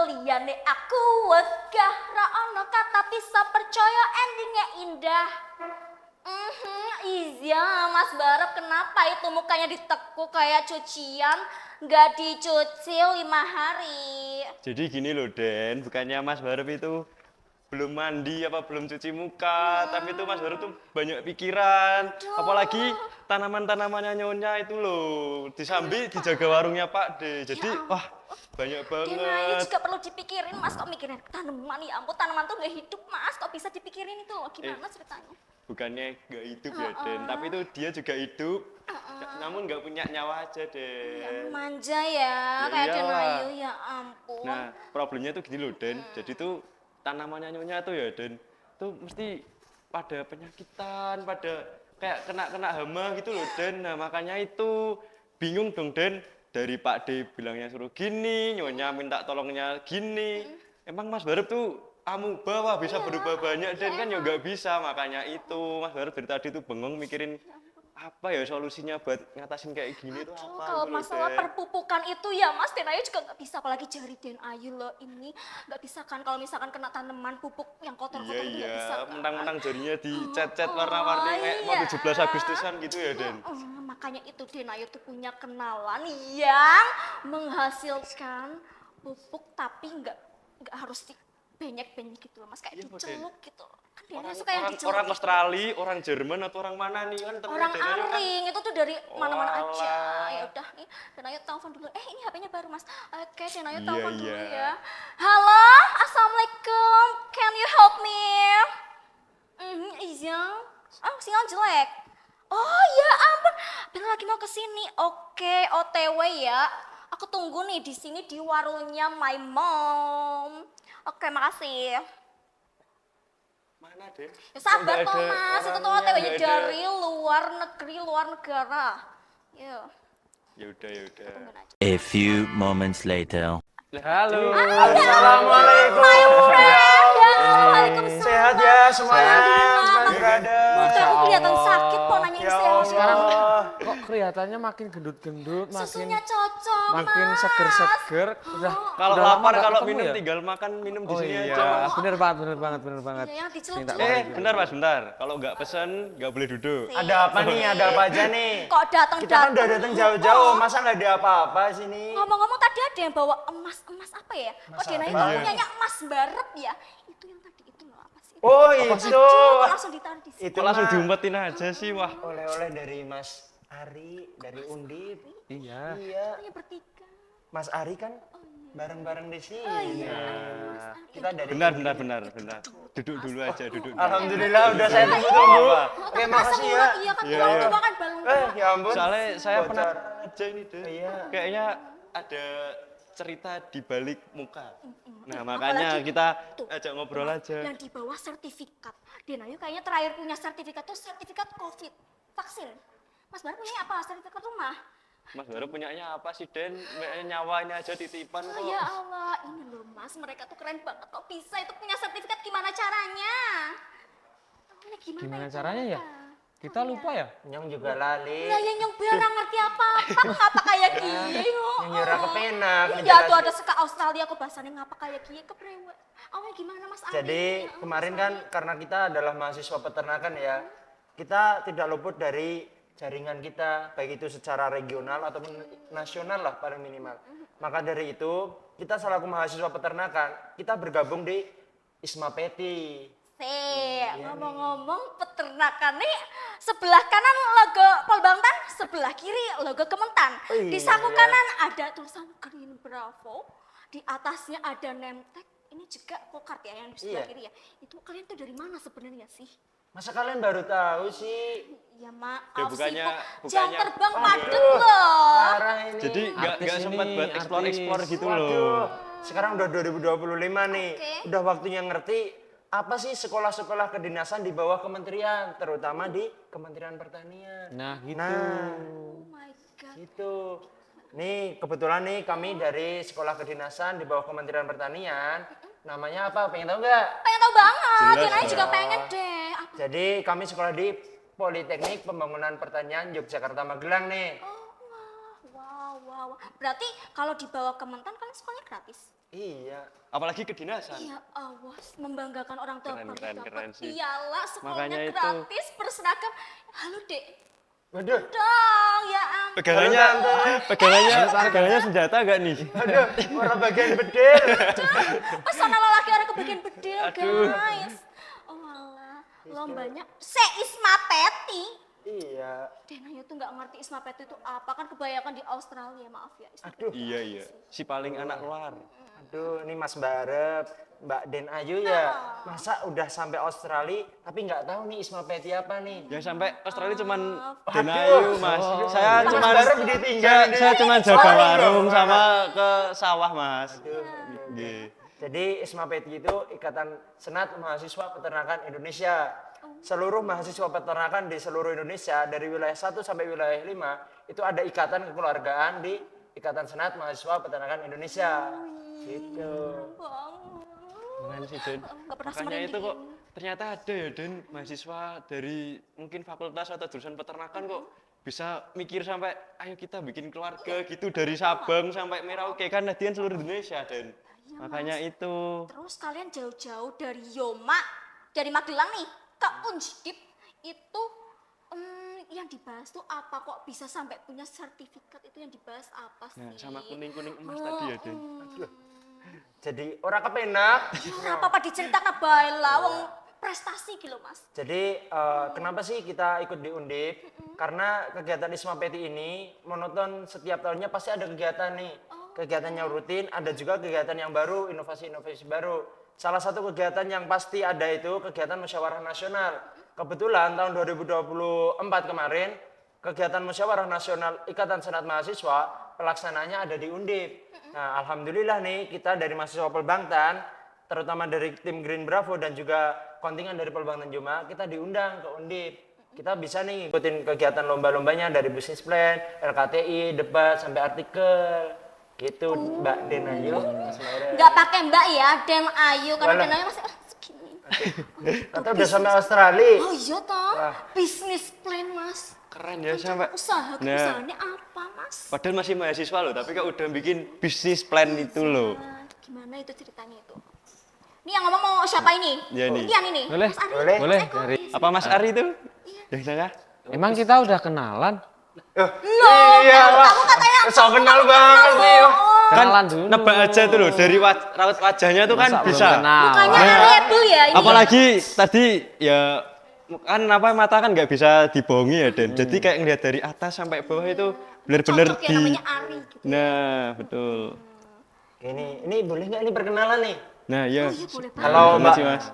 liyane aku wegah ra ono kata bisa percaya endingnya indah. Iya Mas Barep, kenapa itu mukanya ditekuk kayak cucian nggak dicuci 5 hari? Jadi gini loh Den, bukannya Mas Barep itu belum mandi apa belum cuci muka, tapi itu Mas Barep tuh banyak pikiran. Aduh. Apalagi tanaman-tanamannya Nyonya itu loh, disambi dijaga warungnya Pak D. Jadi wah banyak Denayu banget. juga perlu dipikirin Mas, kok mikirin tanaman, ya ampun tanaman tuh nggak hidup Mas, kok bisa dipikirin itu, gimana ceritanya? Bukannya nggak hidup ya Den, tapi itu dia juga hidup, namun nggak punya nyawa aja Den. Manja ya, Ya kayak iyalah. Denayu, ya ampun. Nah, problemnya tuh gini loh, Den. Jadi tuh tanamannya Nyonya tuh ya, Den. Tuh mesti pada penyakitan, pada kayak kena hama gitu loh, Den. Nah, makanya itu bingung dong, Den. Dari Pak D bilangnya suruh gini, Nyonya minta tolongnya gini. Emang Mas Barep tuh amuba wah bisa berubah banyak, Den. Kan ya nggak bisa, makanya itu Mas Barep dari tadi tuh bengong mikirin apa ya solusinya buat ngatasin kayak gini tuh Aduh, apa kalau gitu loh, masalah Den. perpupukan itu ya Mas, Denayu juga nggak bisa, apalagi jari Denayu loh ini nggak bisa kan kalau misalkan kena tanaman pupuk yang kotor-kotor itu nggak bisa Iya, kan. mentang-mentang jarinya dicet-cet warna-warni kayak mau 17 Agustusan gitu ya, Den. Makanya itu Denayu tuh punya kenalan yang menghasilkan pupuk tapi nggak harus banyak-banyak gitu loh Mas, kayak Iya, kok, Den. diceluk gitu. Kan Denayu Orang, suka yang orang, diceluk. orang gitu. Australia, orang Jerman atau orang mana nih kan temennya Orang Denayu kan. Aring itu tuh dari mana-mana aja. Walah. Ya udah nih, Denayu telepon dulu. Ini HP-nya baru Mas. Oke, Denayu Iya, telepon dulu iya. ya. Halo, assalamualaikum. Can you help me? Iya. Oh, sinyal jelek. Oh ya ampun, Bella lagi mau ke sini. Oke, OTW ya. Aku tunggu nih di sini di warungnya my mom. Oke, makasih. Mana, Den? Ya sabar Nggak ada Thomas, itu tuh orangnya, OTW-nya nggak ada. dari luar negeri, luar negara. Ya, Ya udah, ya udah. tungguin aja. A few moments later. Halo. Assalamualaikum. My friend, ya Waalaikumsalam. Sehat ya semuanya. Alhamdulillah. Berada. Muka aku kelihatan sakit kok nanyain Ya sehat. Allah. Kok kelihatannya makin gendut-gendut, makin Susunya cocok, makin Mas. seger-seger. Kalau udah lama lapar, nggak kalau ketemu minum ya? tinggal makan minum di Oh sini iya, aja. bener banget. Iya, yang dicelup Minta dulu. Bentar Mas, bentar. Kalau nggak pesen, nggak boleh duduk. Ada apa nih? Ada apa aja nih? Kok datang-datang? Kita kan udah datang jauh-jauh, masa nggak ada apa-apa sini? Ngomong-ngomong tadi ada yang bawa emas apa ya? Kok Denayu apa? kok punyanya emas barep ya? Itu yang tadi itu loh apa sih? Oh itu. Kok langsung ditaruh di sini? Itu Kok langsung mah diumpetin aja sih, wah. oleh-oleh dari Mas Ari, dari Undip. Iya. Iya. Katanya bertiga. Mas Ari kan bareng-bareng di sini. Oh iya, Mas Ari. Kita dari Benar. Duduk dulu aja, duduk dulu. Alhamdulillah udah saya tunggu-tunggu. Apa? Oke, makasih ya. Iya kan, Iya, tuh iya. makan balon. Ya ampun. Soalnya saya Bocor. penasaran aja ini deh. Iya. Kayaknya ada cerita di balik muka. Nah makanya kita ajak ngobrol aja. Yang di bawah sertifikat. Denayu kayaknya terakhir punya sertifikat tuh sertifikat COVID, vaksin. Mas Baru punya apa? Sertifikat rumah. Mas Baru punyanya apa sih Den? Nyawanya aja titipan Oh kok. ya Allah, ini loh Mas, mereka tuh keren banget kok bisa itu punya sertifikat, gimana caranya? Ini Gimana itu caranya ya? mereka? Kita lupa ya? Nyong juga lali. Lah yang biar ngerti apa-apa, ngapa kayak gini? Yang nyuruh kepenak. Iya tuh ada seka Australia aku bahasanya ngapa kayak gini kebrewek. Awalnya gimana Mas Ari? Jadi kemarin kan karena kita adalah mahasiswa peternakan ya, kita tidak luput dari jaringan kita, baik itu secara regional ataupun nasional lah paling minimal. Maka dari itu, kita selaku mahasiswa peternakan, kita bergabung di Isma Peti. Ngomong-ngomong peternakan nih sebelah kanan logo Polbangtan, sebelah kiri logo Kementan. Oh Di iya. saku kanan ada tulisan Green Bravo, di atasnya ada Nemtek. Ini juga Pokart ya yang di sebelah Iya. kiri ya. Itu kalian tuh dari mana sebenarnya sih? Masa kalian baru tahu sih? Ya maaf Ya, sih bukannya- kok jam bukannya- terbang Aduh. padet loh. Parah ini. Jadi nggak Artis sempat ini, buat explore gitu Waduh, loh. sekarang udah 2025 nih. Oke. Udah waktunya ngerti apa sih sekolah-sekolah kedinasan di bawah kementerian, terutama di Kementerian Pertanian. Nah gitu. Nah, Oh my god. gitu. Nih kebetulan nih kami dari sekolah kedinasan di bawah Kementerian Pertanian. Namanya apa? Pengen tahu nggak? Pengen tahu banget, Jelas Denai juga dong. pengen deh. Apa? Jadi kami sekolah di Politeknik Pembangunan Pertanian Yogyakarta Magelang nih. Oh, wow. wah. Berarti kalau dibawa ke Mentan kan sekolahnya gratis. Iya. Apalagi kedinasan. Iya, awas membanggakan orang tua Keren, baru keren, dapat keren sih. piala sekolahnya Makanya itu. gratis berseragam. Halo Dek, Waduh. dong ya ampun. Pegangannya senjata gak nih? Aduh, orang bagian bedil. Oh, sana lelaki orang kebagian bedil Aduh. guys. Oh alah, lombanya Isma Peti. Iya. Denayu tuh nggak ngerti Isma Peti itu apa, kan kebanyakan di Australia, maaf ya. Isma Aduh. Iya. Si paling anak luar. Aduh, ini Mas Barep, Mbak Den Ayu ya. Masa udah sampai Australia tapi nggak tahu nih Isma Peti apa nih? Yang sampai Australia cuman Aduh. Denayu, Mas. Saya Mas cuman Barep ditinggal nih. saya cuman jaga warung sama ke sawah, Mas. Nggih. Jadi Isma Peti itu Ikatan Senat Mahasiswa Peternakan Indonesia. Seluruh mahasiswa peternakan di seluruh Indonesia dari wilayah 1 sampai wilayah 5 itu ada ikatan kekeluargaan di Ikatan Senat Mahasiswa Peternakan Indonesia. Gitu. Keren sih, Den. Nggak pernah Makanya semerinding itu kok ternyata ada ya, Den, mahasiswa dari mungkin fakultas atau jurusan peternakan kok bisa mikir sampai ayo kita bikin keluarga gitu dari Sabang sampai Merauke kan latihan seluruh Indonesia, Den. Makanya itu. Terus kalian jauh-jauh dari Yoma, dari Magelang nih ke Undip itu yang dibahas tuh apa, kok bisa sampai punya sertifikat, itu yang dibahas apa sih? Nah, sama kuning-kuning emas tadi ya, Den. Jadi orang kepenak. Nah, apa diceritakan bae lah, wong prestasi gitu Mas. Jadi kenapa sih kita ikut di Undip? Karena kegiatan Isma Peti ini monoton, setiap tahunnya pasti ada kegiatan nih. Kegiatannya rutin, ada juga kegiatan yang baru, inovasi-inovasi baru. Salah satu kegiatan yang pasti ada itu kegiatan musyawarah nasional. Kebetulan tahun 2024 kemarin kegiatan musyawarah nasional Ikatan Senat Mahasiswa pelaksananya ada di Undip. Nah, alhamdulillah nih kita dari mahasiswa Pelbangtan, terutama dari tim Green Bravo dan juga kontingen dari Pelbangtan Juma, kita diundang ke Undip. Kita bisa nih ngikutin kegiatan lomba-lombanya dari business plan, LKTI, debat sampai artikel. Gitu Mbak Den Ayu. Nggak pakai Mbak ya, Dem Ayu, karena Walah. Dem Ayu masih segini. Atau udah sampai Australia. Oh iya toh, Wah. bisnis plan Mas. Keren ya sampai. Usaha, Nah. usahanya apa Mas? Padahal masih mahasiswa loh, tapi kok udah bikin bisnis plan itu loh. Nah, gimana itu ceritanya itu? Ini yang ngomong mau siapa ini? Ya, nih. Ian ini. Boleh. Mas Ari, Boleh. Mas Boleh, Eko. dari Apa Mas Ari itu? Yang tengah? emang kita udah kenalan? Iya, Wak. Kamu katanya So kenal banget nih. Wak. Kenalan dulu. Nebak aja tuh loh, dari raut wajahnya tuh kan Masa belum bisa. kenal? mukanya Nah. reliable ya ini. Apalagi tadi ya kan apa mata kan nggak bisa dibohongi ya, Den. Jadi kayak ngeliat dari atas sampai bawah itu bener-bener Cocok ya di. namanya Ari gitu. Nah, betul. Ini boleh nggak ini perkenalan nih? Nah, ya. Iya boleh banget. Kalau Terima Mbak, kasih, Mas.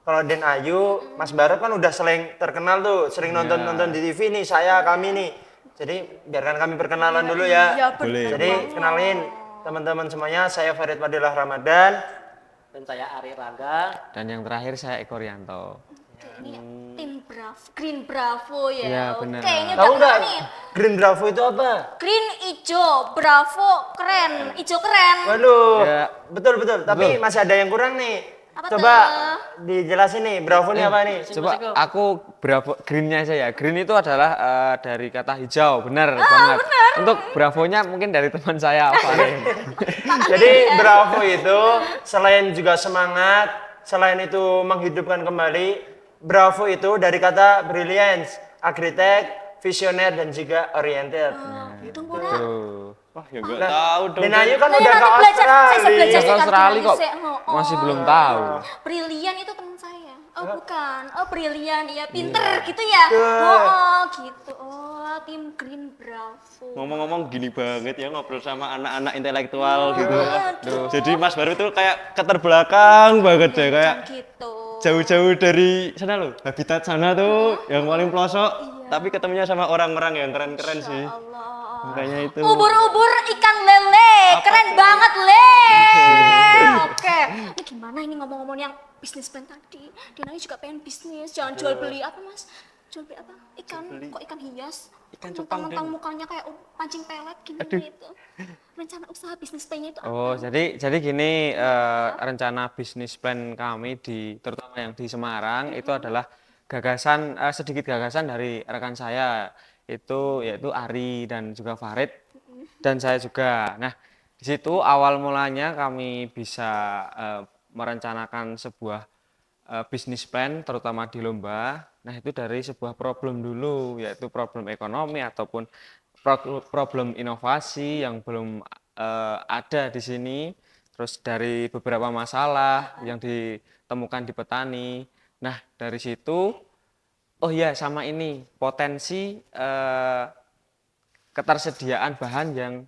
kalau Den Ayu, Mas Barep kan udah sering terkenal tuh, sering nonton-nonton di TV nih, kami nih. Jadi biarkan kami perkenalan dulu Iya ya. bener Boleh. Jadi banget. kenalin teman-teman semuanya, saya Farid Fadilah Ramadan. Dan saya Ari Rangga. Dan yang terakhir saya Eko Rianto. Ini tim Green Bravo ya. Iya, benar. Oke, ini Tahu udah nggak kenal nih. Green Bravo itu apa? Green ijo, Bravo keren, ijo keren. Waduh, Ya. betul. Tapi masih ada yang kurang nih. Apa Coba tuh? dijelasin nih, Bravo ini apa nih? Coba aku Bravo greennya aja ya. Green itu adalah dari kata hijau, benar banget. Untuk Bravonya mungkin dari teman saya apa nih? Jadi Bravo itu selain juga semangat, selain itu menghidupkan kembali, Bravo itu dari kata brilliance, arsitek, visioner dan juga oriented. Itu murah. Tuh. Wah, ya nggak tahu dong. Den Ayu kan Nah, udah ke nanti belajar, saya Australia. belajar Ke sekarang Australia gimana kok sih? Oh, masih belum tahu. Brilian itu teman saya. Oh bukan, oh Brilian, iya pinter gitu ya. Oh gitu, oh tim Green Bravo. Ngomong-ngomong gini banget ya ngobrol sama anak-anak intelektual gitu. Aduh. Jadi Mas Baru itu kayak keterbelakang banget deh, kayak Gitu. jauh-jauh dari sana loh, habitat sana tuh yang paling pelosok. Tapi ketemunya sama orang-orang yang keren-keren sih. Allah. Makanya itu. Ubur-ubur ikan lele, keren banget le. Oke, ini gimana ini ngomong-ngomong yang bisnis plan tadi? Dinanya juga pengen bisnis, jangan jual beli apa mas? Jual beli apa? Ikan, kok ikan hias? Ikan cupang, Mentang-mentang Den. mukanya kayak pancing pelet gimana itu? Rencana usaha bisnis plannya itu apa? Oh, jadi gini rencana bisnis plan kami terutama yang di Semarang itu adalah sedikit gagasan dari rekan saya itu yaitu Ari dan juga Farid dan saya juga. Nah, di situ awal mulanya kami bisa merencanakan sebuah bisnis plan terutama di lomba. Nah, itu dari sebuah problem dulu yaitu problem ekonomi ataupun problem inovasi yang belum ada di sini. Terus dari beberapa masalah yang ditemukan di petani. Nah, dari situ oh iya sama ini potensi ketersediaan bahan yang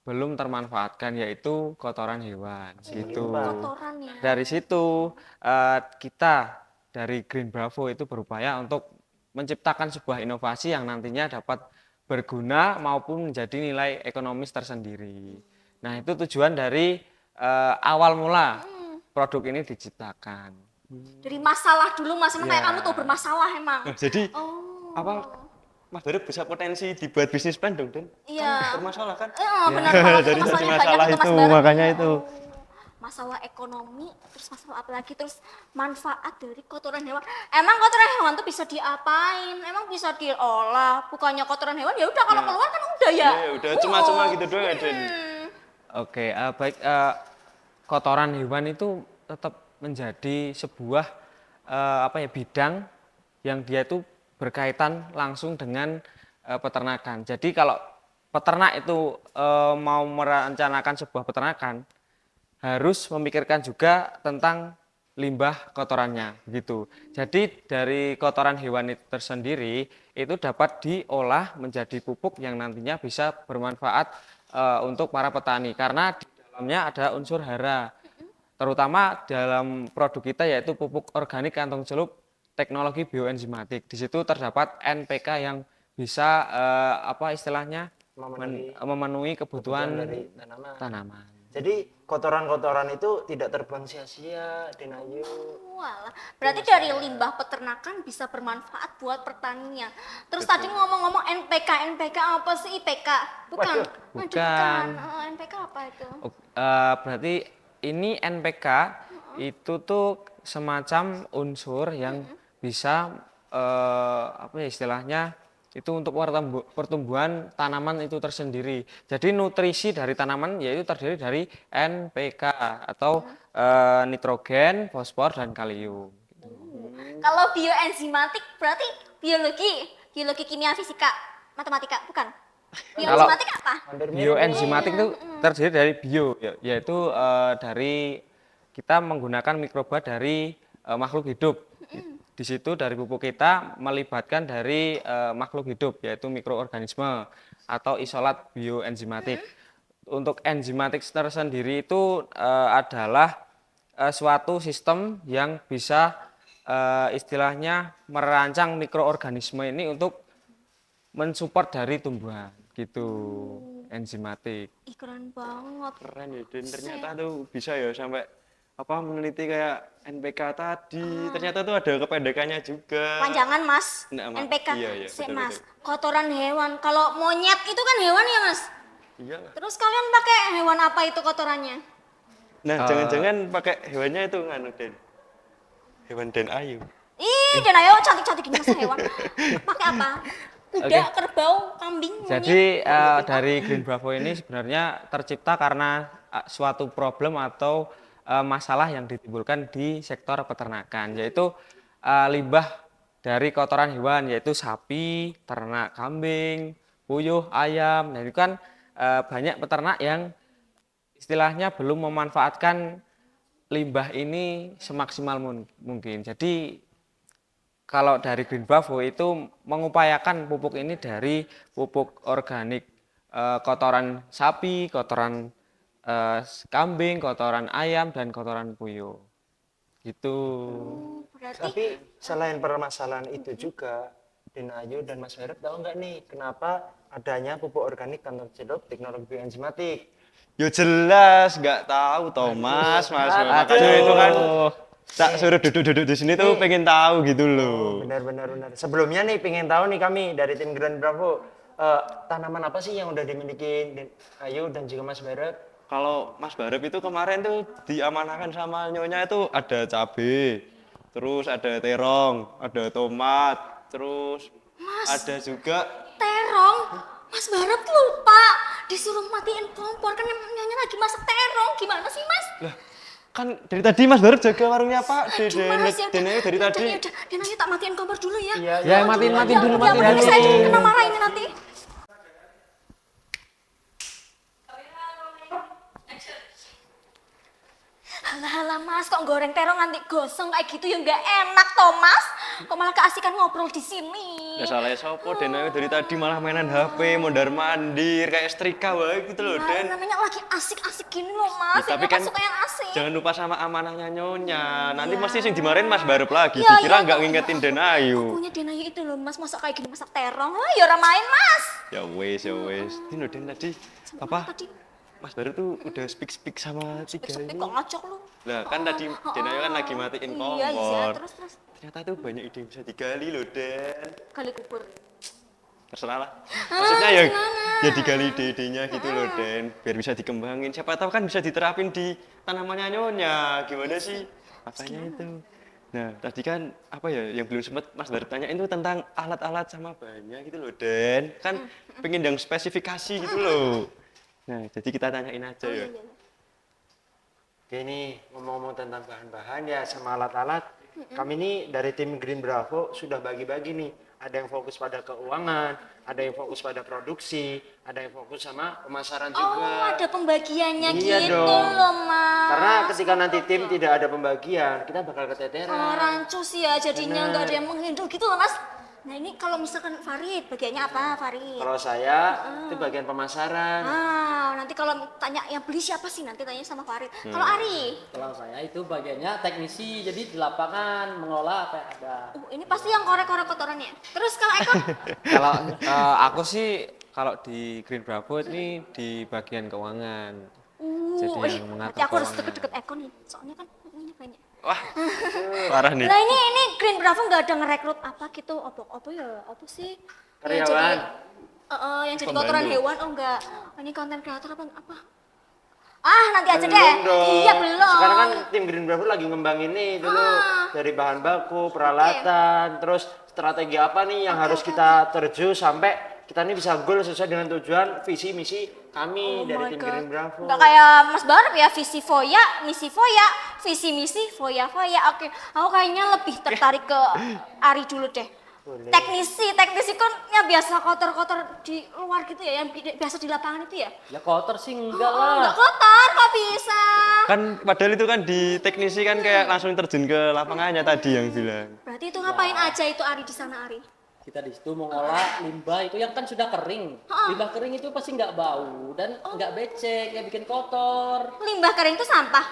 belum termanfaatkan yaitu kotoran hewan gitu. Kotoran ya. Dari situ kita dari Green Bravo itu berupaya untuk menciptakan sebuah inovasi yang nantinya dapat berguna maupun menjadi nilai ekonomis tersendiri. Nah, itu tujuan dari awal mula produk ini diciptakan. Dari masalah dulu Mas, emang kayak Ya. kamu tuh bermasalah emang. Nah, jadi Oh. apa Mas Baru bisa potensi dibuat bisnis plan dong, Den? Iya. Bermasalah kan? Benar kalau Dari masalahnya tadi banyak masalah itu Mas itu, Baru. makanya itu. Masalah ekonomi, terus masalah apa lagi, terus manfaat dari kotoran hewan. Emang kotoran hewan tuh bisa diapain? Emang bisa diolah? Bukannya kotoran hewan ya udah kalau keluar kan udah ya. Iya, udah cuma-cuma gitu doang ya, Den. Oke, baik kotoran hewan itu tetap menjadi sebuah bidang yang dia itu berkaitan langsung dengan peternakan. Jadi kalau peternak itu mau merencanakan sebuah peternakan harus memikirkan juga tentang limbah kotorannya begitu. Jadi dari kotoran hewan itu tersendiri itu dapat diolah menjadi pupuk yang nantinya bisa bermanfaat untuk para petani karena di dalamnya ada unsur hara. Terutama dalam produk kita yaitu pupuk organik kantong celup teknologi bioenzimatik. Di situ terdapat NPK yang bisa istilahnya memenuhi kebutuhan dari tanaman. tanaman. Jadi kotoran-kotoran itu tidak terbuang sia-sia, Dinayu. Walah, berarti dari limbah peternakan bisa bermanfaat buat pertanian. Terus tadi ngomong-ngomong NPK apa sih IPK? Bukan. Waduh, Aduh, bukan. NPK apa itu? Berarti ini NPK itu tuh semacam unsur yang bisa istilahnya itu untuk pertumbuhan tanaman itu tersendiri. Jadi nutrisi dari tanaman yaitu terdiri dari NPK atau nitrogen, fosfor dan kalium. Kalau bioenzimatik berarti biologi kimia fisika, matematika, bukan? Bioenzimatik apa? Hampir mirip. Bioenzimatik itu terdiri dari yaitu dari kita menggunakan mikroba dari makhluk hidup. Di situ dari pupuk kita melibatkan dari makhluk hidup yaitu mikroorganisme atau isolat bioenzimatik. Untuk enzimatik tersendiri itu adalah suatu sistem yang bisa istilahnya merancang mikroorganisme ini untuk mensupport dari tumbuhan gitu. Enzimatik. Ih, keren banget. Keren ya, Den. Ternyata tuh bisa ya sampai meneliti kayak NPK tadi. Ternyata tuh ada kependekannya juga. Panjangan Mas, Nggak, Mas. NPK. Iya, Sik, betul, Mas, betul. kotoran hewan. Kalau monyet itu kan hewan ya Mas? Iya lah. Terus kalian pakai hewan apa itu kotorannya? Nah, jangan-jangan pakai hewannya itu nganu, Den. Hewan Den Ayu. Ih, dan ayo cantik-cantik gini masa hewan. Pakai apa? Kuda, kerbau, kambing, monyet. Jadi dari Green Bravo ini sebenarnya tercipta karena suatu problem atau masalah yang ditimbulkan di sektor peternakan, yaitu limbah dari kotoran hewan, yaitu sapi, ternak kambing, puyuh, ayam. Nah itu kan banyak peternak yang istilahnya belum memanfaatkan limbah ini semaksimal mungkin. Jadi kalau dari Green Bravo itu mengupayakan pupuk ini dari pupuk organik kotoran sapi, kotoran kambing, kotoran ayam, dan kotoran puyuh. Gitu. Berarti Tapi selain permasalahan itu juga, Dinayu dan Mas Herep tahu nggak nih kenapa adanya pupuk organik kantong celup teknologi bioenzimatik? Yo jelas nggak tahu Thomas, Mas. Makanya itu kan tak suruh duduk-duduk di sini tuh pengen tahu gitu loh. Benar. Sebelumnya nih pengen tahu nih kami dari tim Green Bravo, tanaman apa sih yang udah dimiliki Ayu dan juga Mas Herep? Kalau Mas Barep itu kemarin tuh diamanahkan sama nyonya itu ada cabe, terus ada terong, ada tomat, terus ada juga Mas Barat lupa disuruh matiin kompor kan nyonya lagi masak terong. Gimana sih Mas? Lah, kan dari tadi Mas baru jaga warungnya Pak Aduh, Mas, ya Den Ayu dari udah, tadi. ya udah, Den Ayu tak matiin kompor dulu ya. Iya, Ya, matiin dulu, Ya, matiin nanti dulu. saya jadi kena marah ini nanti. Halah Mas, kok goreng terong nanti gosong kayak gitu ya nggak enak toh Mas. Kok malah keasikan ngobrol di sini. Ya salahnya sopo Den Ayu dari tadi malah mainan HP, mondar mandir kayak setrika wae gitu loh Nah, Den. namanya lagi asik-asik gini loh Mas. Ya, tapi Ini kan suka yang asik. jangan lupa sama amanahnya nyonya. Nanti mesti sing dimarahin Mas Barep lagi. Ya, Dikira ya, nggak kok. ngingetin Den Ayu. Punya Den Ayu itu loh Mas, masak kayak gini masak terong. Ah, ya orang main Mas. Ya wes, ya wes. Ini loh Den tadi apa? Tadi Mas Baru tuh udah speak sama tiga sepi ini. kok ngacok lu. Lah kan tadi Den Ayu kan lagi matiin kompor. Iya, iya, terus. Ternyata tuh banyak ide yang bisa digali loh Den. Kali kubur. Terserah lah. Maksudnya ya digali ide-idenya gitu loh Den. Biar bisa dikembangin. Siapa tahu kan bisa diterapin di tanamannya nyonya. Gimana sih? Makanya itu. Nah tadi kan apa ya yang belum sempat Mas Baru tanyain tuh tentang alat-alat sama bahannya gitu loh Den. Kan pengen yang spesifikasi gitu loh. Nah jadi kita tanyain aja ya. Oke nih, ngomong-ngomong tentang bahan-bahan ya sama alat-alat, kami ini dari tim Green Bravo sudah bagi-bagi nih. Ada yang fokus pada keuangan, ada yang fokus pada produksi, ada yang fokus sama pemasaran Oh, juga. ada pembagiannya Iya gitu dong. loh Mas. Karena ketika nanti tim tidak ada pembagian, kita bakal keteteran. Oh, rancus ya jadinya nggak ada Bener. yang menghidup gitu loh Mas. Nah ini kalau misalkan Farid, bagiannya apa Farid? Kalau saya itu bagian pemasaran. Nanti kalau tanya yang beli siapa sih nanti tanya sama Farid. Kalau Ari, Kalau saya itu bagiannya teknisi, jadi di lapangan mengelola apa yang ada. ini pasti yang korek-korek kotorannya. Terus kalau Eko, Kalau aku sih kalau di Green Bravo ini di bagian keuangan. Jadi yang mengatur nanti aku harus keuangan. deket-deket Eko nih, soalnya kan punya banyak. Wah parah nih. Nah ini Green Bravo nggak ada ngerekrut apa gitu, apa ya, apa sih? Yang Karyawan. jadi, yang jadi kotoran Pembantu. hewan, oh enggak. Ini konten kreator apa? Ah nanti aja deh. Belum dong. Iya belum. Sekarang kan tim Green Bravo lagi ngembangin nih dulu dari bahan baku, peralatan, terus strategi apa nih yang harus kita terju sampai kita ini bisa goal sesuai dengan tujuan visi misi kami dari Oh my tim God. Green Bravo. Nggak kayak Mas Barep ya, visi foya, misi foya, visi misi foya. Oke, aku kayaknya lebih tertarik ke Ari dulu deh. Boleh. Teknisi kan yang biasa kotor-kotor di luar gitu ya, yang biasa di lapangan itu ya. Ya kotor sih enggak Oh, lah. nggak kotor, kok bisa? Kan padahal itu kan di teknisi kan kayak langsung terjun ke lapangannya tadi yang bilang. Berarti itu ngapain aja itu Ari di sana Ari? Kita di situ mengolah limbah itu yang kan sudah kering. Limbah kering itu pasti nggak bau dan nggak becek, nggak bikin kotor. Limbah kering itu sampah.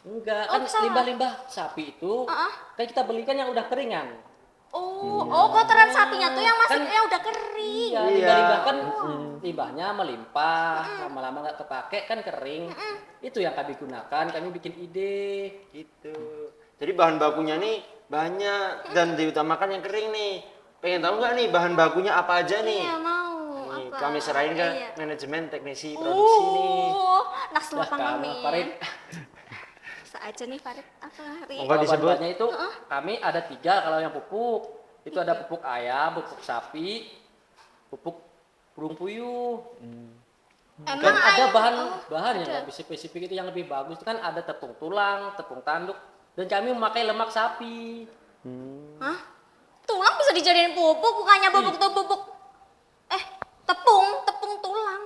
Enggak, Oh, kan salah. limbah-limbah sapi itu kan kita belikan yang udah keringan. Oh, kotoran sapinya tuh yang masih Kan- yang udah kering. Iya, limbah-limbah kan limbahnya melimpah, lama-lama nggak kepake kan kering. Itu yang kami gunakan, kami bikin ide. Gitu. Jadi bahan bakunya nih banyak dan diutamakan yang kering nih. Pengen tahu nggak nih bahan bakunya apa aja nih? Iya mau. Nih, Apa? kami serahin ke Iya. manajemen teknisi produksi nih. Naks Dah lapangan kamu nih. Farid. Bisa aja nih Farid apa Ri? Monggo Kalau disebut. bahan-bahannya itu kami ada 3 kalau yang pupuk. Itu ada pupuk ayam, pupuk sapi, pupuk burung puyuh. Emang Dan ada ayam- bahan-bahan yang ada. lebih spesifik itu yang lebih bagus itu kan ada tepung tulang, tepung tanduk dan kami memakai lemak sapi. Hah? Tulang bisa dijadiin pupuk, bukannya bubuk tuh bubuk. Tepung tulang.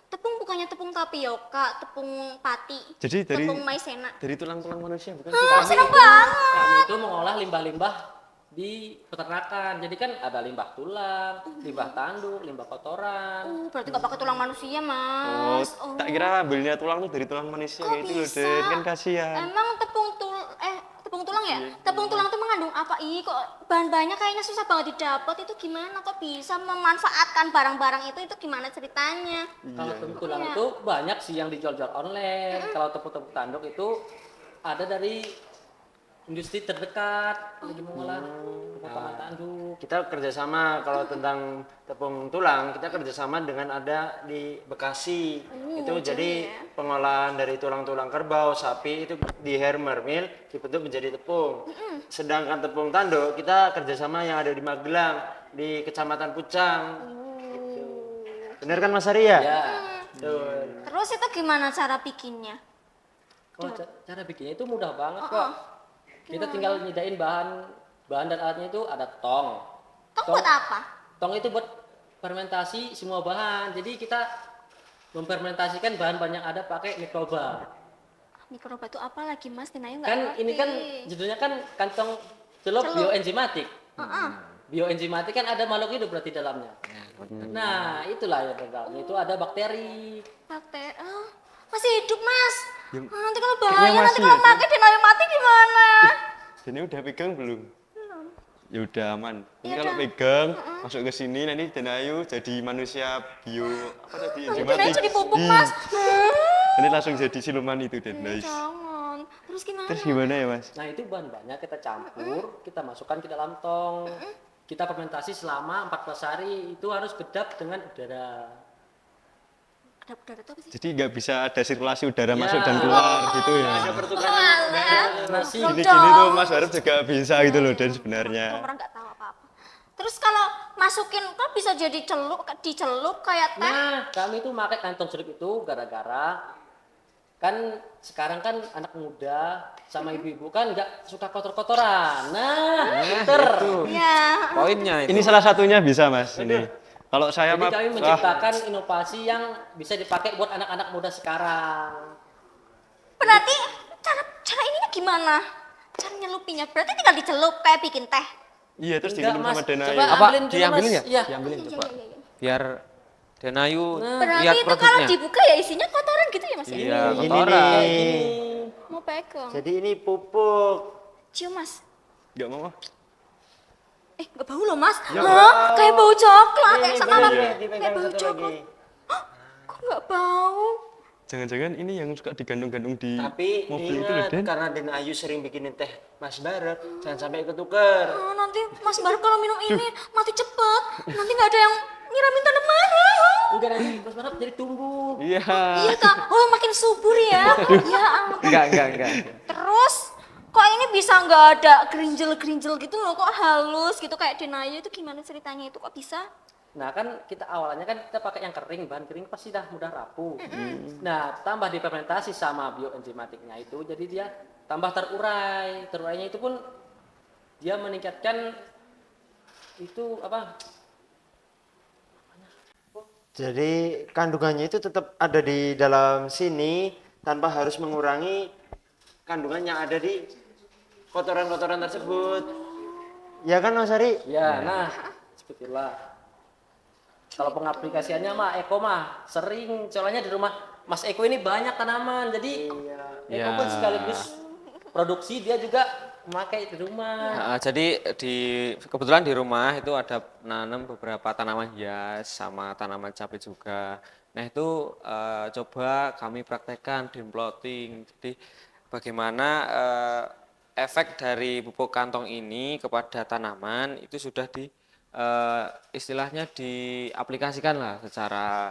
Tepung bukannya tepung tapioka, tepung pati. Jadi dari tepung maizena. dari tulang-tulang manusia bukan Ah, sih? serem banget. Kami itu mengolah limbah-limbah di peternakan. Jadi kan ada limbah tulang, limbah tanduk, limbah kotoran. Berarti nggak pakai tulang manusia, Oh, Mas. tak kira ambilnya tulang tuh dari tulang manusia Kok kayak itu loh bisa? Den, kan kasihan. Emang tepung tulang ya? Tepung tulang tuh mengandung apa? Ih, kok bahan-bahannya kayaknya susah banget didapat. Itu gimana kok bisa memanfaatkan barang-barang itu gimana ceritanya? Kalau tepung tulang Iya. itu banyak sih yang dijual-jual online. Kalau tepung-tepung tanduk itu ada dari industri terdekat lagi mengolah potongan tanduk. Kita kerjasama kalau tentang tepung tulang kita kerjasama dengan ada di Bekasi itu jadi pengolahan dari tulang-tulang kerbau sapi itu di Hermer Mill dibentuk menjadi tepung. Sedangkan tepung tanduk kita kerjasama yang ada di Magelang di Kecamatan Pucang. Gitu. Bener kan Mas Ari ya? Ya. Betul. Terus itu gimana cara bikinnya? Kalau cara bikinnya itu mudah banget kok. Kita tinggal nyedain bahan dan alatnya itu ada tong. Tong buat apa? Tong itu buat fermentasi semua bahan. Jadi kita memfermentasikan bahan-bahan yang ada pakai mikroba. Mikroba itu apa lagi Mas? Dinayu nggak Kan ngerti. ini kan judulnya kan kantong celup Celup. bioenzimatik. Heeh. Bioenzimatik kan ada makhluk hidup berarti dalamnya. Nah, itulah ya dalamnya itu ada bakteri. Bakteri. Oh, masih hidup Mas. Nanti kalau Kayaknya bahaya, nanti masih kalau ya, pakai Dinayu mati gimana? Ini udah pegang belum? Ya udah aman. Ini Ya kalau udah. pegang masuk ke sini nanti Denayu jadi manusia bio apa tadi Nanti enzimatik. Dinayu jadi pupuk Ih, Mas. Nanti langsung jadi siluman itu dan nice. Jangan. Terus gimana? Terus gimana ya Mas? Nah, itu bahan-bahannya kita campur, kita masukkan ke dalam tong. Kita fermentasi selama 14 hari, itu harus kedap dengan udara. Kedap-kedap itu apa sih? Jadi nggak bisa ada sirkulasi udara Ya. masuk dan keluar gitu ya. Ada pertukaran Nasi. Gini-gini tuh Mas Arif juga bisa gitu loh dan sebenarnya. Orang nggak tahu apa-apa. Terus kalau masukin kok bisa jadi dicelup kayak teh? Nah, kami itu pakai kantong celup itu gara-gara kan sekarang kan anak muda sama ibu-ibu kan nggak suka kotor-kotoran. Nah, pinter. Ya. Poinnya itu. Ini salah satunya bisa Mas ini. Kalau saya Jadi mah kami menciptakan inovasi yang bisa dipakai buat anak-anak muda sekarang. Berarti cara ininya gimana? Cara nyelupinya berarti tinggal dicelup kayak bikin teh. iya terus Enggak, diminum Mas. sama Denayu. Coba Apa? ambilin dulu, Diambilin Mas. ya? Iya. Diambilin coba. Iya. Biar Denayu Berarti lihat itu kalau produknya. dibuka ya isinya kotoran gitu ya Mas? ya? Iya, Ini kotoran. nih. Mau pegang. Jadi ini pupuk. Cium Mas. Nggak mau. Nggak bau loh Mas. Ya, Hah? Kayak bau coklat, kayak Ini semalam. bener, Kayak dipegang bau satu coklat. lagi. Kok nggak bau? Jangan-jangan ini yang suka digandung-gandung di Tapi mobil itu loh ingat Den. karena Den Ayu sering bikinin teh Mas Barep, jangan sampai ketuker. Nanti Mas Barep kalau minum ini mati cepet. Nanti nggak ada yang nyiramin tanaman. Enggak nanti Mas Barap jadi tumbuh. Iya. Iya kak. Oh makin subur ya. Ya ampun. Enggak. Terus kok ini bisa nggak ada gerinjel-gerinjel gitu loh, kok halus gitu kayak Denayu itu gimana ceritanya itu kok bisa? Nah kan kita awalnya kan kita pakai yang kering, bahan kering pasti dah mudah rapuh. Nah tambah difermentasi sama bioenzimatiknya itu, jadi dia tambah terurai. Terurainya itu pun dia meningkatkan itu apa? Jadi kandungannya itu tetap ada di dalam sini tanpa harus mengurangi kandungan yang ada di kotoran-kotoran tersebut. Ya kan Mas Ari? Ya, nah seperti itulah. Kalau pengaplikasiannya mah Eko mah sering, soalnya di rumah Mas Eko ini banyak tanaman, jadi Eko pun sekaligus produksi dia juga memakai di rumah. Nah, jadi kebetulan di rumah itu ada nanam beberapa tanaman hias sama tanaman cabai juga. Nah itu coba kami praktekkan green plotting. Jadi bagaimana efek dari pupuk kantong ini kepada tanaman itu sudah istilahnya diaplikasikan lah secara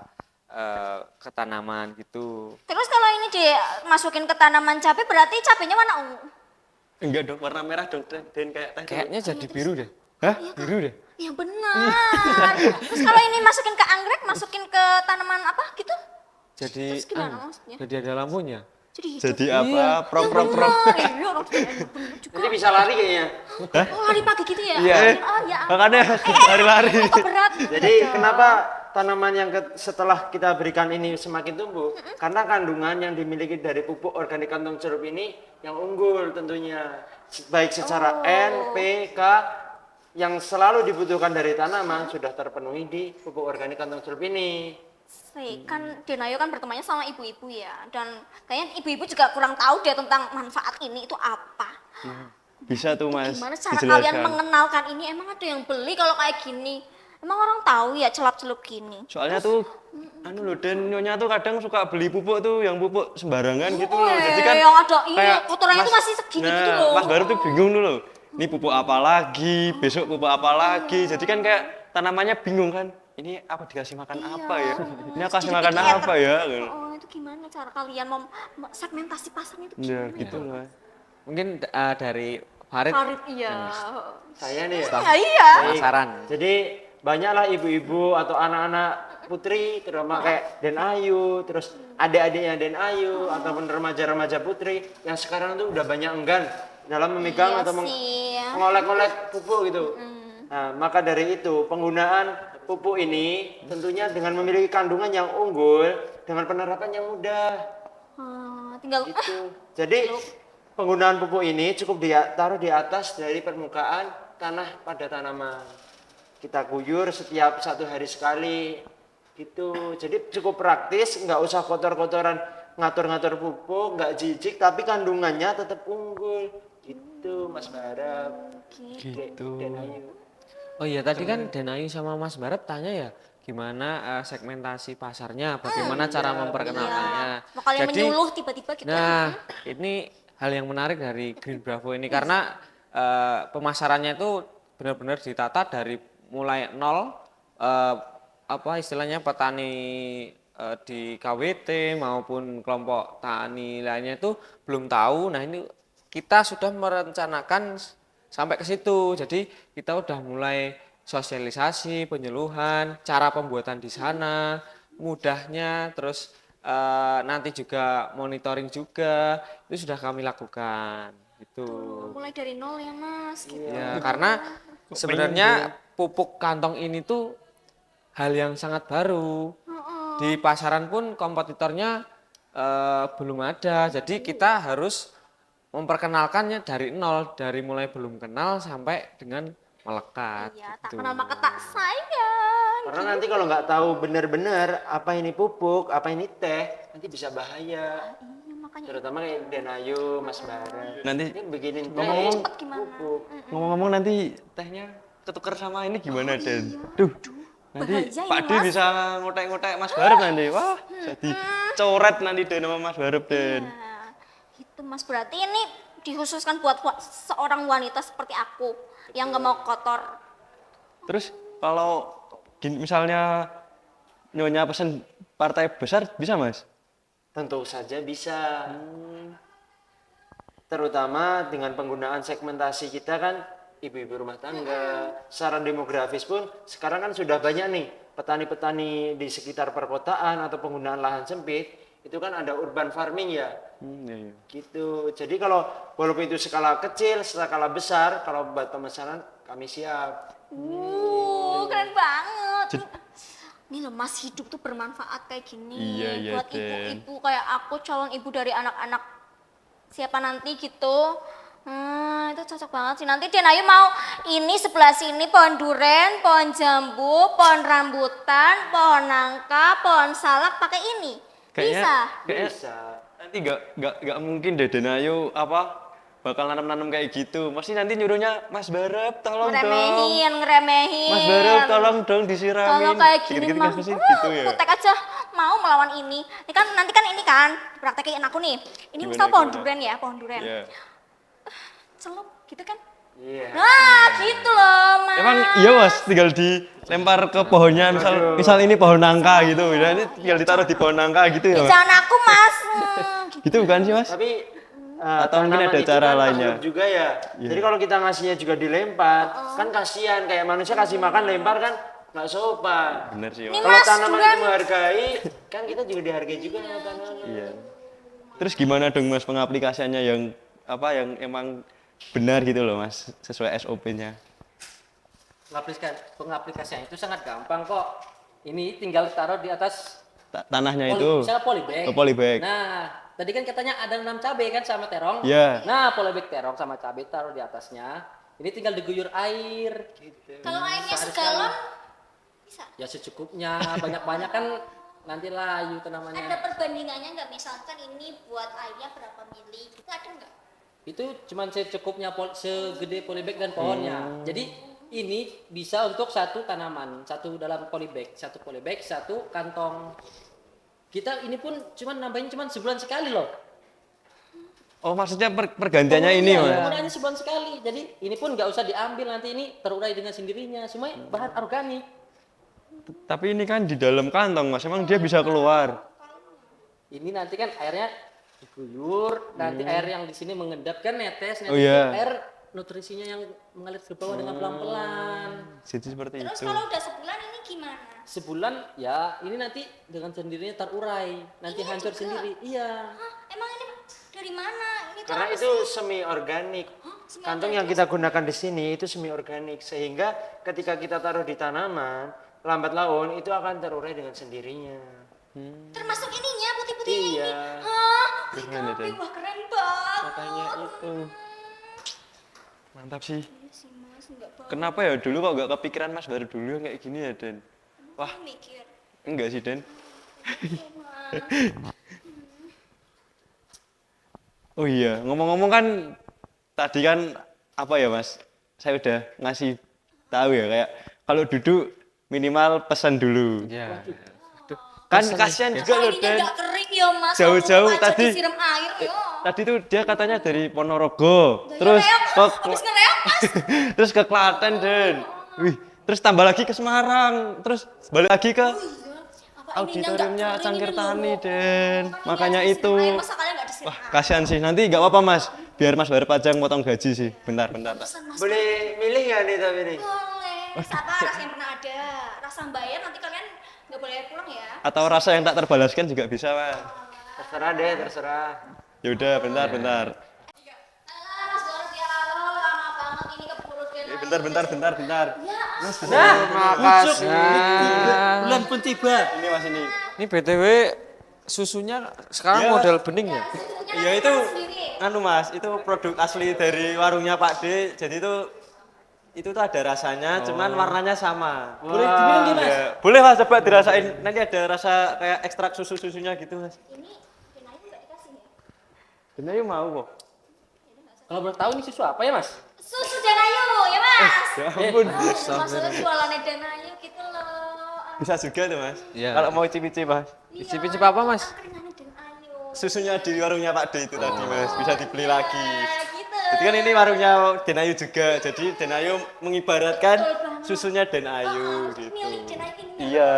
ke tanaman gitu. Terus kalau ini dimasukin ke tanaman cabai berarti cabainya warna ungu? Enggak dong, warna merah dong Den kayak teh. Kayaknya jadi biru deh. Hah? Biru deh. Ya benar. Terus kalau ini masukin ke anggrek, masukin ke tanaman apa gitu? Jadi Terus gimana maksudnya? jadi ada lampunya. Jadi hidup. Jadi apa? Prok. Iya, orang bener juga. Nanti bisa lari kayaknya. Oh, lari pagi gitu ya? Iya. Oh, ya. Makanya lari-lari. Kok berat? Jadi kenapa tanaman yang setelah kita berikan ini semakin tumbuh? Karena kandungan yang dimiliki dari pupuk organik kantong celup ini yang unggul tentunya. Baik secara N, P, K yang selalu dibutuhkan dari tanaman sudah terpenuhi di pupuk organik kantong celup ini. Kan Denayu kan bertemannya sama ibu-ibu ya, dan kayaknya ibu-ibu juga kurang tahu deh tentang manfaat ini itu apa. Bisa tuh Mas. Gimana cara kalian dijelaskan. mengenalkan ini? Emang ada yang beli kalau kayak gini? Emang orang tahu ya celap-celup gini? Soalnya tuh anu loh Den, nyonya tuh kadang suka beli pupuk tuh yang pupuk sembarangan gitu loh. Jadi kan yang ada ini kayak kotorannya tuh Mas- masih segini nah, gitu loh. Mas Baru tuh bingung dulu. Ini pupuk apa lagi? Besok pupuk apa lagi? Jadi kan kayak tanamannya bingung kan. Ini apa dikasih makan apa ya? Ini aku kasih Jadi makan pikirnya apa ya? Oh, itu gimana cara kalian segmentasi pasarnya itu Ya gimana? gitu lah. Mungkin dari Farid Farid iya. Saya nih ya. Ya iya. penasaran. Jadi banyaklah ibu-ibu atau anak-anak putri, terutama kayak Den Ayu, terus adik-adiknya Den Ayu ataupun remaja-remaja putri yang sekarang tuh udah banyak enggan dalam memegang Iya atau sih. mengolek-olek pupuk gitu. Nah, maka dari itu penggunaan pupuk ini tentunya dengan memiliki kandungan yang unggul dengan penerapan yang mudah. Tinggal Gitu. Jadi penggunaan pupuk ini cukup taruh di atas dari permukaan tanah pada tanaman. Kita guyur setiap 1 hari sekali. Gitu. Jadi cukup praktis, nggak usah kotor-kotoran ngatur-ngatur pupuk, nggak jijik, tapi kandungannya tetap unggul. Gitu, Mas Barab. Gitu. Dan Ayu. Oh iya, tadi kan Denayu sama Mas Barat tanya ya, gimana segmentasi pasarnya, bagaimana cara memperkenalkannya. mau kalian Jadi, menyuluh tiba-tiba gitu. nah, ini hal yang menarik dari Green Bravo ini karena pemasarannya itu benar-benar ditata dari mulai nol, apa istilahnya petani di KWT maupun kelompok tani lainnya itu belum tahu. Nah, ini kita sudah merencanakan sampai ke situ. Jadi kita udah mulai sosialisasi, penyuluhan, cara pembuatan di sana, mudahnya, terus nanti juga monitoring juga itu sudah kami lakukan gitu. Mulai dari nol ya Mas. Gitu. Ya, karena sebenarnya pupuk kantong ini tuh hal yang sangat baru. Di pasaran pun kompetitornya belum ada. Jadi kita harus memperkenalkannya dari nol, dari mulai belum kenal sampai dengan melekat. Iya, tak gitu. kenal maka tak sayang. Karena nanti kalau nggak tahu benar-benar apa ini pupuk, apa ini teh, nanti bisa bahaya. Iya, makanya Terutama kayak Den Ayu, Mas Bara. Nanti Ini bikinin teh, cepet gimana? pupuk. ngomong-ngomong nanti tehnya ketuker sama ini gimana Den? Duh, nanti Bahaya Pak ini, D Mas. bisa ngotek-ngotek Mas Barep nanti. Wah, jadi coret nanti Den sama Mas Barep Den. Nah, gitu Mas, berarti ini dikhususkan buat seorang wanita seperti aku yang nggak mau kotor. Terus kalau misalnya nyonya pesen partai besar bisa Mas? Tentu saja bisa. Terutama dengan penggunaan segmentasi kita kan ibu-ibu rumah tangga. Secara demografis pun sekarang kan sudah banyak nih petani-petani di sekitar perkotaan atau penggunaan lahan sempit. Itu kan ada urban farming ya. Iya, iya. Gitu. Jadi kalau walaupun itu skala kecil, skala besar, kalau buat pemesanan kami siap. Keren banget. Ini loh Mas, hidup tuh bermanfaat kayak gini. Iya, iya, buat Den. ibu-ibu kayak aku, calon ibu dari anak-anak siapa nanti gitu. Itu cocok banget sih. Nanti Den Ayu mau ini sebelah sini pohon duren, pohon jambu, pohon rambutan, pohon nangka, pohon salak pakai ini. Bisa. Kayaknya Bisa. nanti nggak mungkin deh Den Ayu apa bakal nanam-nanam kayak gitu. Mesti nanti nyuruhnya Mas Barep tolong dong. Ngeremehin. Mas Barep tolong dong disiramin. Kalau kayak gini Dikit-dikit mah, nggak sih gitu ya. kutek aja mau melawan ini. Ini kan nanti kan ini kan praktekin aku nih. Ini Gimana, misal pohon gimana? duren ya, pohon duren. Iya. Celup gitu kan. Iya. Nah, gitu loh, Mas. Emang iya Mas, tinggal dilempar ke pohonnya misal ini pohon nangka gitu. Ya, ini tinggal ditaruh di pohon nangka gitu ya Mas. Jangan aku, Mas. Gitu bukan sih Mas? Tapi Atau mungkin tanaman ada itu cara kan lainnya. makhluk juga ya. Jadi kalau kita ngasihnya juga dilempar, kan kasihan kayak manusia kasih makan lempar kan nggak sopan. Bener sih Ini Mas. Kalau Mas, tanaman duren. itu menghargai, kan kita juga dihargai juga sama tanaman. Iya. Terus gimana dong Mas pengaplikasiannya yang apa yang emang benar gitu loh Mas sesuai SOP-nya? Pengaplikasian itu sangat gampang kok. Ini tinggal taruh di atas Tanahnya itu. misalnya polybag. Oh, polybag. Nah, tadi kan katanya ada 6 cabai kan sama terong. Iya. Nah, polybag terong sama cabai taruh di atasnya. Ini tinggal diguyur air. Gitu. Kalau airnya Sehari segalon sekali. bisa. Ya secukupnya, banyak-banyak kan nanti layu tanamannya. Ada perbandingannya nggak, misalkan ini buat airnya berapa mili? Itu ada nggak? Itu cuman secukupnya segede polybag dan pohonnya. Jadi ini bisa untuk satu tanaman, satu dalam polybag, satu polybag, satu kantong. Kita ini pun cuman nambahin cuman sebulan sekali loh. Oh maksudnya pergantiannya ini Iya, Mas? penggunaannya sebulan sekali. Jadi ini pun nggak usah diambil, nanti ini terurai dengan sendirinya. Semua bahan organik. Tapi ini kan di dalam kantong Mas, emang dia bisa keluar? Ini nanti kan airnya diguyur, nanti air yang di sini mengendap kan netes, Oh, iya. itu air nutrisinya yang mengalir ke bawah dengan pelan-pelan. Jadi seperti Terus itu. kalau udah sebulan ini gimana? Sebulan ya ini nanti dengan sendirinya terurai, nanti Ininya hancur juga? sendiri. Iya. Hah, emang ini dari mana? Ini tuh Karena apa itu sih? semi organik. Semi Kantong organik yang kita gunakan di sini itu semi organik sehingga ketika kita taruh di tanaman, lambat laun itu akan terurai dengan sendirinya. Termasuk ininya putih-putihnya ini. Iya. Hah, Keren ya, Den. wah keren banget. Makanya itu. Mantap sih. Iya sih Mas, enggak banget Kenapa ya dulu kok nggak kepikiran Mas baru dulu yang kayak gini ya, Den? Wah, mikir. enggak sih, Den. Iya, Mas. Oh iya, ngomong-ngomong kan tadi kan apa ya, Mas? Saya udah ngasih tahu ya kayak kalau duduk minimal pesan dulu. Ya. Kan kasihan juga Kok loh, ininya Den. enggak kering ya Mas? Jauh-jauh Ngomong aja tadi. disiram air ya. Tadi tuh dia katanya dari Ponorogo, terus ke habis ngereok Mas. terus ke Klaten, Den. Wih, terus tambah lagi ke Semarang, terus balik lagi ke Apa ininya enggak auditoriumnya kering Cangkir ini Tani, loh? Den. Makanya Makanya disiram itu. air, masa kalian enggak disiram Wah, air? kasihan sih. Nanti nggak apa-apa, Mas. Biar Mas bayar pajak potong gaji sih. Bentar, bentar. Tak. Pesan, Mas. Boleh milih nggak nih tapi nih? Boleh. Sabar, rasa yang pernah ada. Rasa bayar nanti kalian nggak boleh pulang ya. Atau rasa yang tak terbalaskan juga bisa, Mas. Terserah deh, terserah. Ya udah, bentar, bentar. Alah, Mas Boros ya Allah, lama banget ini keburu Bentar, bentar, bentar, bentar. Ya, Nah, Makasih. bulan pun tiba. Ini Mas ini. Ini BTW susunya sekarang Ya. model bening ya? Ya itu anu Mas, itu produk asli dari warungnya Pak D. Jadi itu tuh ada rasanya, cuman warnanya sama. Boleh diminum nih, Mas? Ya, boleh Mas coba dirasain. Nanti ada rasa kayak ekstrak susu-susunya gitu, Mas. ini kenanya nggak dikasih ya? Bener mau kok. Kalau boleh tahu ini susu apa ya, Mas? Susu Danayu ya Mas. Ya ampun. Maksudnya jualannya Danayu gitu loh. Bisa juga tuh, Mas. Iya. Kalau mau icip-icip, Mas. Icip-icip apa, Mas? Angkringannya Danayu. Susunya di warungnya Pak D itu tadi, Mas. Bisa dibeli lagi. Nah, gitu. Jadi kan ini warungnya Denayu juga. Jadi Denayu mengibaratkan susunya Denayu gitu. Milih Danayu ini. Iya.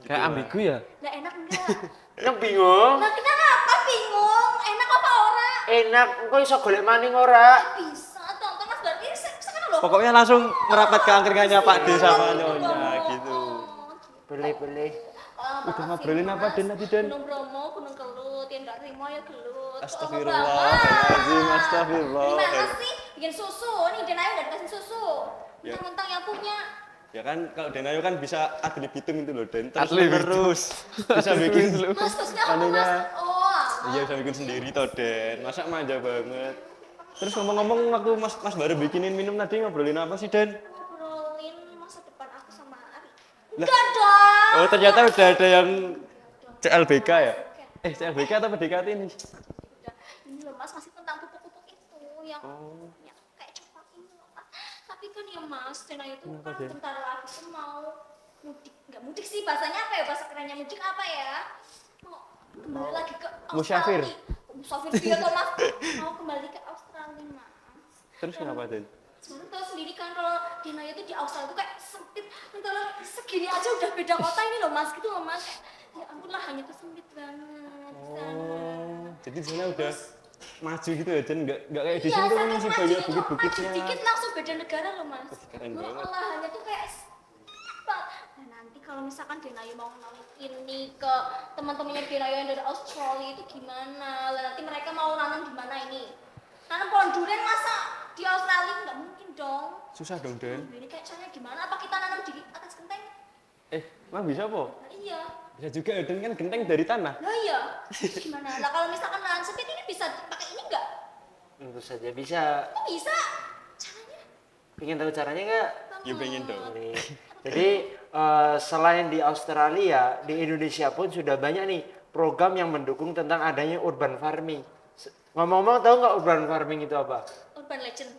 Kayak ambigu ya? Nggak enak enggak? Yang bingung. Nah, kenapa bingung? Enak apa ora? Enak, kok iso golek maning ora? Bisa, tonton Mas berarti sekarang loh. Pokoknya langsung merapat ke angkringannya Pak D sama Nyonya gitu. Boleh. Udah ngobrolin apa Den tadi Den? Gunung Bromo, Gunung Kelut, yang nggak terima ya gelut. Astagfirullahaladzim, astagfirullah. Gimana sih? Bikin susu, nih Denayu udah dikasih susu. Ya. Mentang-mentang yang punya. Ya kan kalau Denayu kan bisa ad libitum itu loh Den. Terus Ad libitum. terus bisa bikin Mas, susunya apa anunya. Mas? Oh, alah. Iya bisa bikin sendiri toh Den. Masa manja banget. Terus ngomong-ngomong waktu Mas baru bikinin minum tadi ngobrolin apa sih Den? Ngobrolin masa depan aku sama Ari. Lah. Enggak dong. Oh ternyata udah ada yang CLBK ya? CLBK atau PDKT ini? Udah. Ini loh Mas, masih tentang pupuk-pupuk itu yang Oh. yang kayak coklat ini loh Mas. Tapi kan ya Mas, Denayu itu Kenapa, kan Den? bentar lagi tuh mau mudik. Enggak mudik sih, bahasanya apa ya? Bahasa kerennya mudik apa ya? Mau kembali lagi ke Musyafir. Australia. Musafir dia tuh Mas. Mau kembali ke Australia Mas. Terus kenapa Den? Sebenarnya tahu sendiri kan kalau Denayu itu di Australia itu kayak sempit. Entar segini aja udah beda kota ini loh Mas, gitu loh Mas. Kayak, ya ampun lah, hanya tuh sempit banget di sana. Oh, jadi di sana udah maju gitu ya Den? Nggak kayak di Iya, sini tuh saking masih maju banyak itu, bukit-bukitnya. maju dikit langsung beda negara loh Mas. Keren Ya banget. Allah, hanya tuh kayak apa? Nah nanti kalau misalkan Denayu mau kenalin ini ke teman-temannya Denayu yang dari Australia itu gimana? Lah nanti mereka mau nanam di mana ini? Nanam pohon durian masa di Australia nggak mungkin dong. Susah dong Den. Ini kayak caranya gimana? Apa kita nanam di atas genteng? Mah bisa po? Nah, iya. Bisa juga ya Den, kan genteng dari tanah. Lah iya. Gimana? Lah kalau misalkan lahan sempit ini bisa pakai ini nggak? Tentu saja bisa. Kok bisa? Caranya? Pengen tahu caranya nggak? Ya pengen dong. Nih. Jadi selain di Australia, di Indonesia pun sudah banyak nih program yang mendukung tentang adanya urban farming. Ngomong-ngomong tahu nggak urban farming itu apa? Urban legend.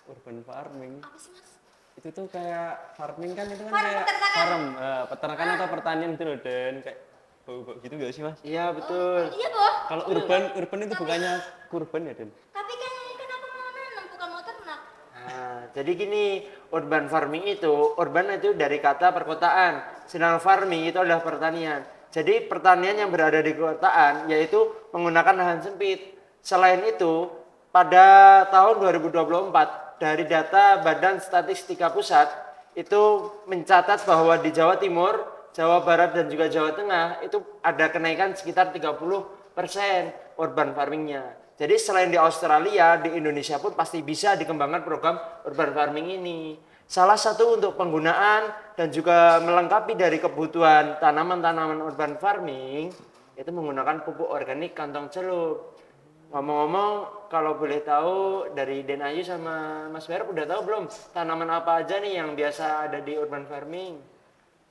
Urban farming. Apa sih Mas? Itu tuh kayak farming kan itu kan Farm, kayak peternakan. farm, peternakan atau pertanian gitu loh Den. Kayak bau-bau gitu gak sih Mas? Iya betul. Iya toh. Kalau urban itu bukannya kurban ya Den? Tapi kan aku mau nanam bukan mau ternak. Nah, jadi gini, urban farming urban itu dari kata perkotaan, sedangkan farming itu adalah pertanian. Jadi pertanian yang berada di perkotaan yaitu menggunakan lahan sempit. Selain itu, pada tahun 2024 dari data Badan Statistika Pusat itu mencatat bahwa di Jawa Timur, Jawa Barat dan juga Jawa Tengah itu ada kenaikan sekitar 30% urban farmingnya. Jadi selain di Australia, di Indonesia pun pasti bisa dikembangkan program urban farming ini. Salah satu untuk penggunaan dan juga melengkapi dari kebutuhan tanaman-tanaman urban farming itu menggunakan pupuk organik kantong celup. Ngomong-ngomong, kalau boleh tahu dari Den Ayu sama Mas Berap udah tahu belum tanaman apa aja nih yang biasa ada di urban farming?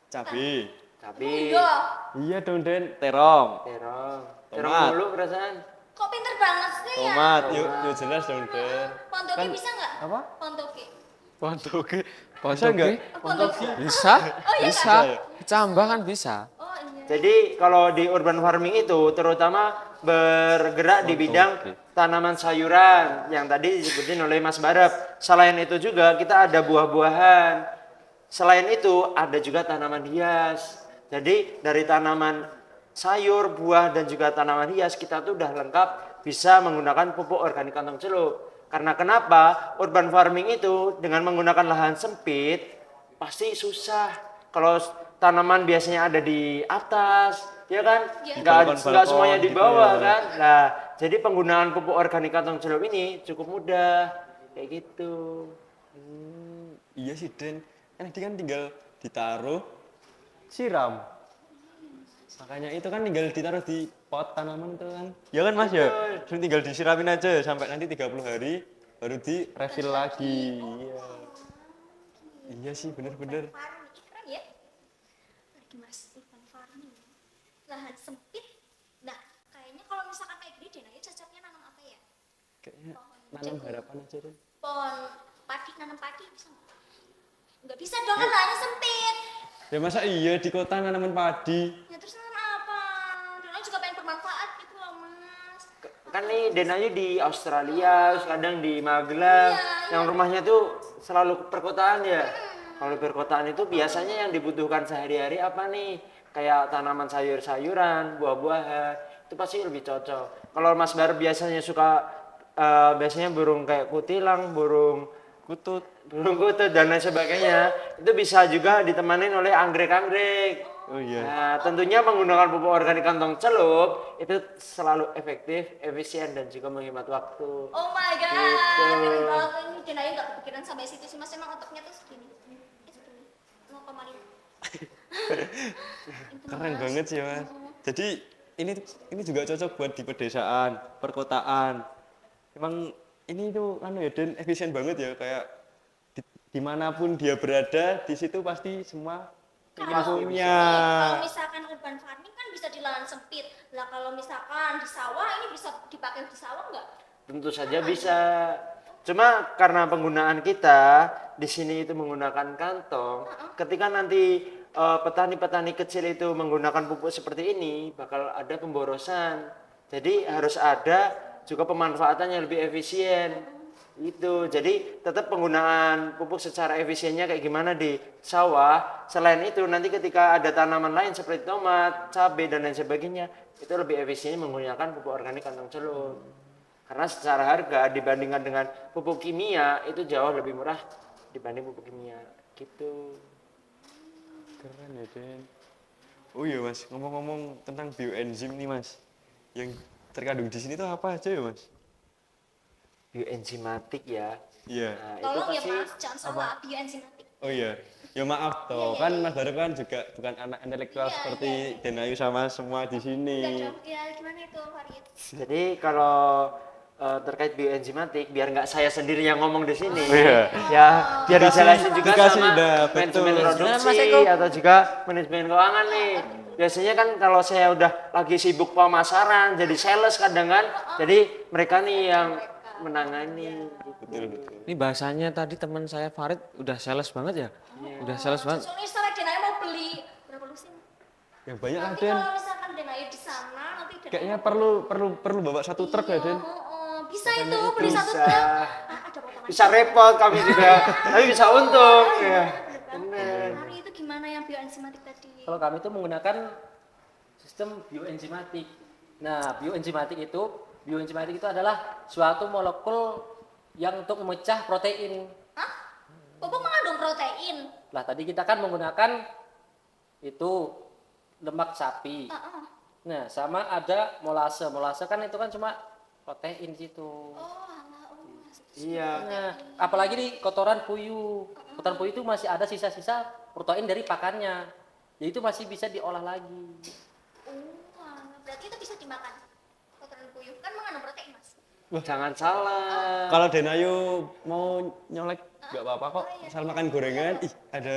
Cabe. Cabai, Iya. Iya dong Den, terong. terong, Tomat. terong dulu perasaan. Kok pinter banget sih ya? Tomat, yuk jelas dong Den. Pontoki bisa nggak? Apa? Pontoki. Pontoke. Bisa Pontoki? enggak? Pontoki. Bisa, iya bisa. Cambah kan bisa. Oh iya. Jadi kalau di urban farming itu terutama bergerak di bidang tanaman sayuran yang tadi disebutin oleh Mas Barap. Selain itu juga kita ada buah-buahan. Selain itu ada juga tanaman hias. Jadi dari tanaman sayur, buah dan juga tanaman hias kita tuh udah lengkap bisa menggunakan pupuk organik kantong celup. Karena kenapa? Urban farming itu dengan menggunakan lahan sempit pasti susah. Kalau tanaman biasanya ada di atas, ya kan? Iya. Nggak Balkon-balkon semuanya di gitu bawah ya. kan? Nah, jadi penggunaan pupuk organik kantong celup ini cukup mudah, kayak gitu. Iya sih Den, kan nanti kan tinggal ditaruh, siram. Makanya itu kan tinggal ditaruh di pot tanaman itu kan. Ya kan Mas ya? Terus tinggal disiramin aja sampai nanti 30 hari baru di refill lagi. Iya. Iya sih bener-bener. Farming keren ya. Lagi mas urban farming. Lahan sempit. Nah, kayaknya kalau misalkan kayak gini Dena, cocoknya nanam apa ya? Kayaknya nanam harapan aja Den. Pohon padi, nanam padi bisa nggak? Nggak bisa dong, kan lahannya sempit. Ya masa iya di kota nanaman padi? Ya terus nanam apa? Dena juga pengen bermanfaat gitu loh mas. Kan nih Denayu di Australia, kadang di Magelang, yang rumahnya tuh selalu perkotaan ya. Kalau perkotaan itu biasanya yang dibutuhkan sehari-hari apa nih? Kayak tanaman sayur-sayuran, buah-buahan, itu pasti lebih cocok. Kalau Mas Bar biasanya suka biasanya burung kayak kutilang, burung Kutut. dan lain sebagainya, itu bisa juga ditemanin oleh anggrek-anggrek. Oh iya. Nah, tentunya menggunakan pupuk organik kantong celup itu selalu efektif, efisien dan juga menghemat waktu. Oh my god, Gitu. keren banget ini Dena nggak kepikiran sampai situ sih mas, emang otaknya tuh segini. Segini. 0,5. Keren banget sih Mas. Jadi ini juga cocok buat di pedesaan, perkotaan. Emang ini tuh ya Den, efisien banget ya, kayak dimanapun dia berada di situ pasti semua ingin punya. Kalau misalkan urban farming kan bisa di lahan sempit. Lah kalau misalkan di sawah ini bisa dipakai di sawah nggak? Tentu saja bisa. Cuma karena penggunaan kita di sini itu menggunakan kantong, ketika nanti petani-petani kecil itu menggunakan pupuk seperti ini bakal ada pemborosan. Jadi harus ada juga pemanfaatan yang lebih efisien. Itu. Jadi tetap penggunaan pupuk secara efisiennya kayak gimana di sawah. Selain itu nanti ketika ada tanaman lain seperti tomat, cabai dan lain sebagainya, itu lebih efisien menggunakan pupuk organik kantong celup. Karena secara harga dibandingkan dengan pupuk kimia itu jauh lebih murah dibanding pupuk kimia. Gitu. Keren ya Den. Oh iya Mas, ngomong-ngomong tentang bioenzim nih Mas, yang terkandung di sini tuh apa aja ya Mas? Bioenzimatik ya. Iya. Nah, itu Tolong ya pasti mas, jangan salah bioenzimatik. Oh iya. Ya maaf toh, kan Mas Baru kan juga bukan anak intelektual Iya, seperti Denayu sama semua di sini. Enggak dong, ya gimana itu Farid? Jadi kalau terkait bioenzimatik biar nggak saya sendiri yang ngomong di sini. Iya. Ya, biar dijelasin juga dikasih sama udah, betul. manajemen produksi atau juga manajemen keuangan nih. Biasanya kan kalau saya udah lagi sibuk pemasaran, jadi sales kadang kan. Jadi mereka nih yang menangani gitu. Ini bahasanya tadi teman saya Farid udah sales banget ya? Udah sales banget. Soalnya misalnya Denaya mau beli berapa lusin? Ya banyak lah Nanti Den. kalau misalkan Denaya di sana, nanti Denaya Kayaknya perlu bawa satu truk ya Den. bisa itu beli satu Bisa. truk. Ada potongan. Bisa repot kami juga, tapi bisa untung. Ya. Bener. Hari itu gimana yang bioenzimatik tadi? Kalau kami itu menggunakan sistem bioenzimatik. Nah, bioenzimatik itu bioenzimatik itu adalah suatu molekul yang untuk memecah protein. Hah? Pupuk mengandung protein. Lah tadi kita kan menggunakan itu lemak sapi. Heeh. Nah, sama ada molase. Molase kan itu kan cuma protein gitu. Oh, alah, Mas. Iya. Nah, apalagi di kotoran puyuh. Kotoran puyuh itu masih ada sisa-sisa protein dari pakannya. Jadi itu masih bisa diolah lagi. Alah, berarti itu bisa dimakan. Kotoran puyuh kan mengandung protein, Mas. Jangan salah. Kalau Denayu mau nyolek nggak apa-apa kok. Asal makan gorengan, ih ada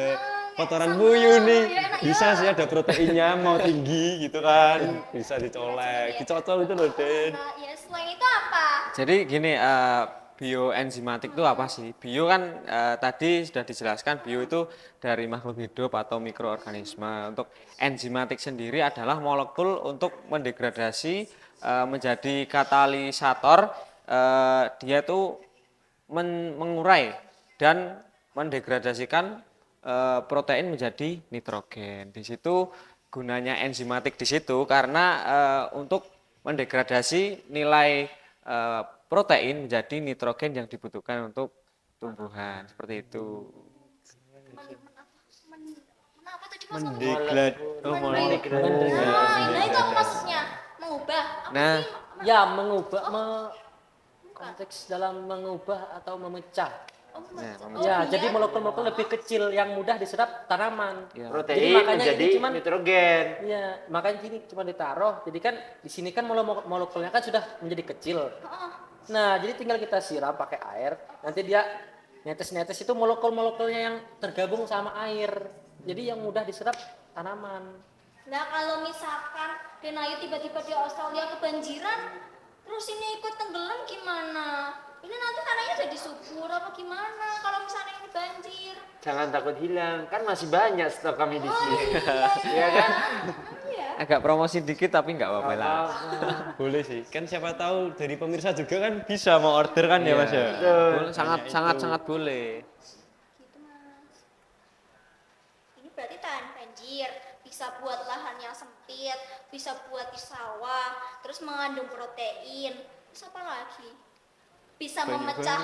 kotoran puyuh nih. Bisa sih ada proteinnya, mau tinggi gitu kan. Bisa dicolek, dicocol itu loh Den. Nah, ya selain itu apa? Jadi gini, bioenzimatik itu apa sih? Bio kan tadi sudah dijelaskan, bio itu dari makhluk hidup atau mikroorganisme. Untuk enzimatik sendiri adalah molekul untuk mendegradasi menjadi katalisator. Dia itu mengurai dan mendegradasikan protein menjadi nitrogen. Di situ gunanya enzimatik di situ karena untuk mendegradasi nilai protein menjadi nitrogen yang dibutuhkan untuk tumbuhan seperti itu. Kenapa tadi Mas ngomong? Deglad. Oh, Nah, itu apa maksudnya? Mengubah? Apa Nah, sih? Ya, mengubah konteks dalam mengubah atau memecah. Ya, jadi molekul-molekul lebih kecil yang mudah diserap tanaman. Protein menjadi ini cuman nitrogen. ya, makanya ini cuma ditaruh. Jadi kan di sini kan molekulnya kan sudah menjadi kecil. Nah, jadi tinggal kita siram pakai air. Nanti dia netes-netes itu molekul-molekulnya yang tergabung sama air. Jadi yang mudah diserap tanaman. Nah, kalau misalkan Denayu tiba-tiba di Australia kebanjiran, terus ini ikut tenggelam gimana? Ini nanti tanahnya jadi subur apa gimana kalau misalnya ini banjir? Jangan takut hilang, kan masih banyak stok kami di Oh sini. iya, Iya kan? Iya. agak promosi dikit tapi nggak apa-apa lah. Boleh sih. Kan siapa tahu dari pemirsa juga kan bisa mau order kan ya Mas ya. Boleh, sangat boleh. Gitu Mas. Ini berarti tahan banjir, bisa buat lahan yang sempit, bisa buat di sawah, terus mengandung protein. Terus apa lagi? Bisa memecah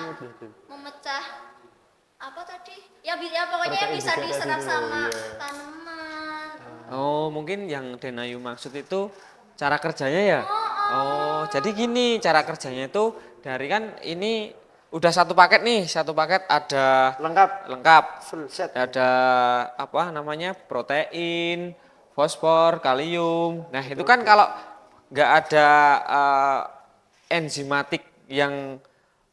apa tadi? Ya pokoknya Protein bisa juga diserap tadi tuh, sama iya. tanaman. Oh, mungkin yang Denayu maksud itu cara kerjanya ya? Oh, jadi gini cara kerjanya itu dari kan ini udah satu paket nih, satu paket ada lengkap. Full set. Ada apa namanya protein, fosfor, kalium. Nah itu kan kalau nggak ada enzimatik yang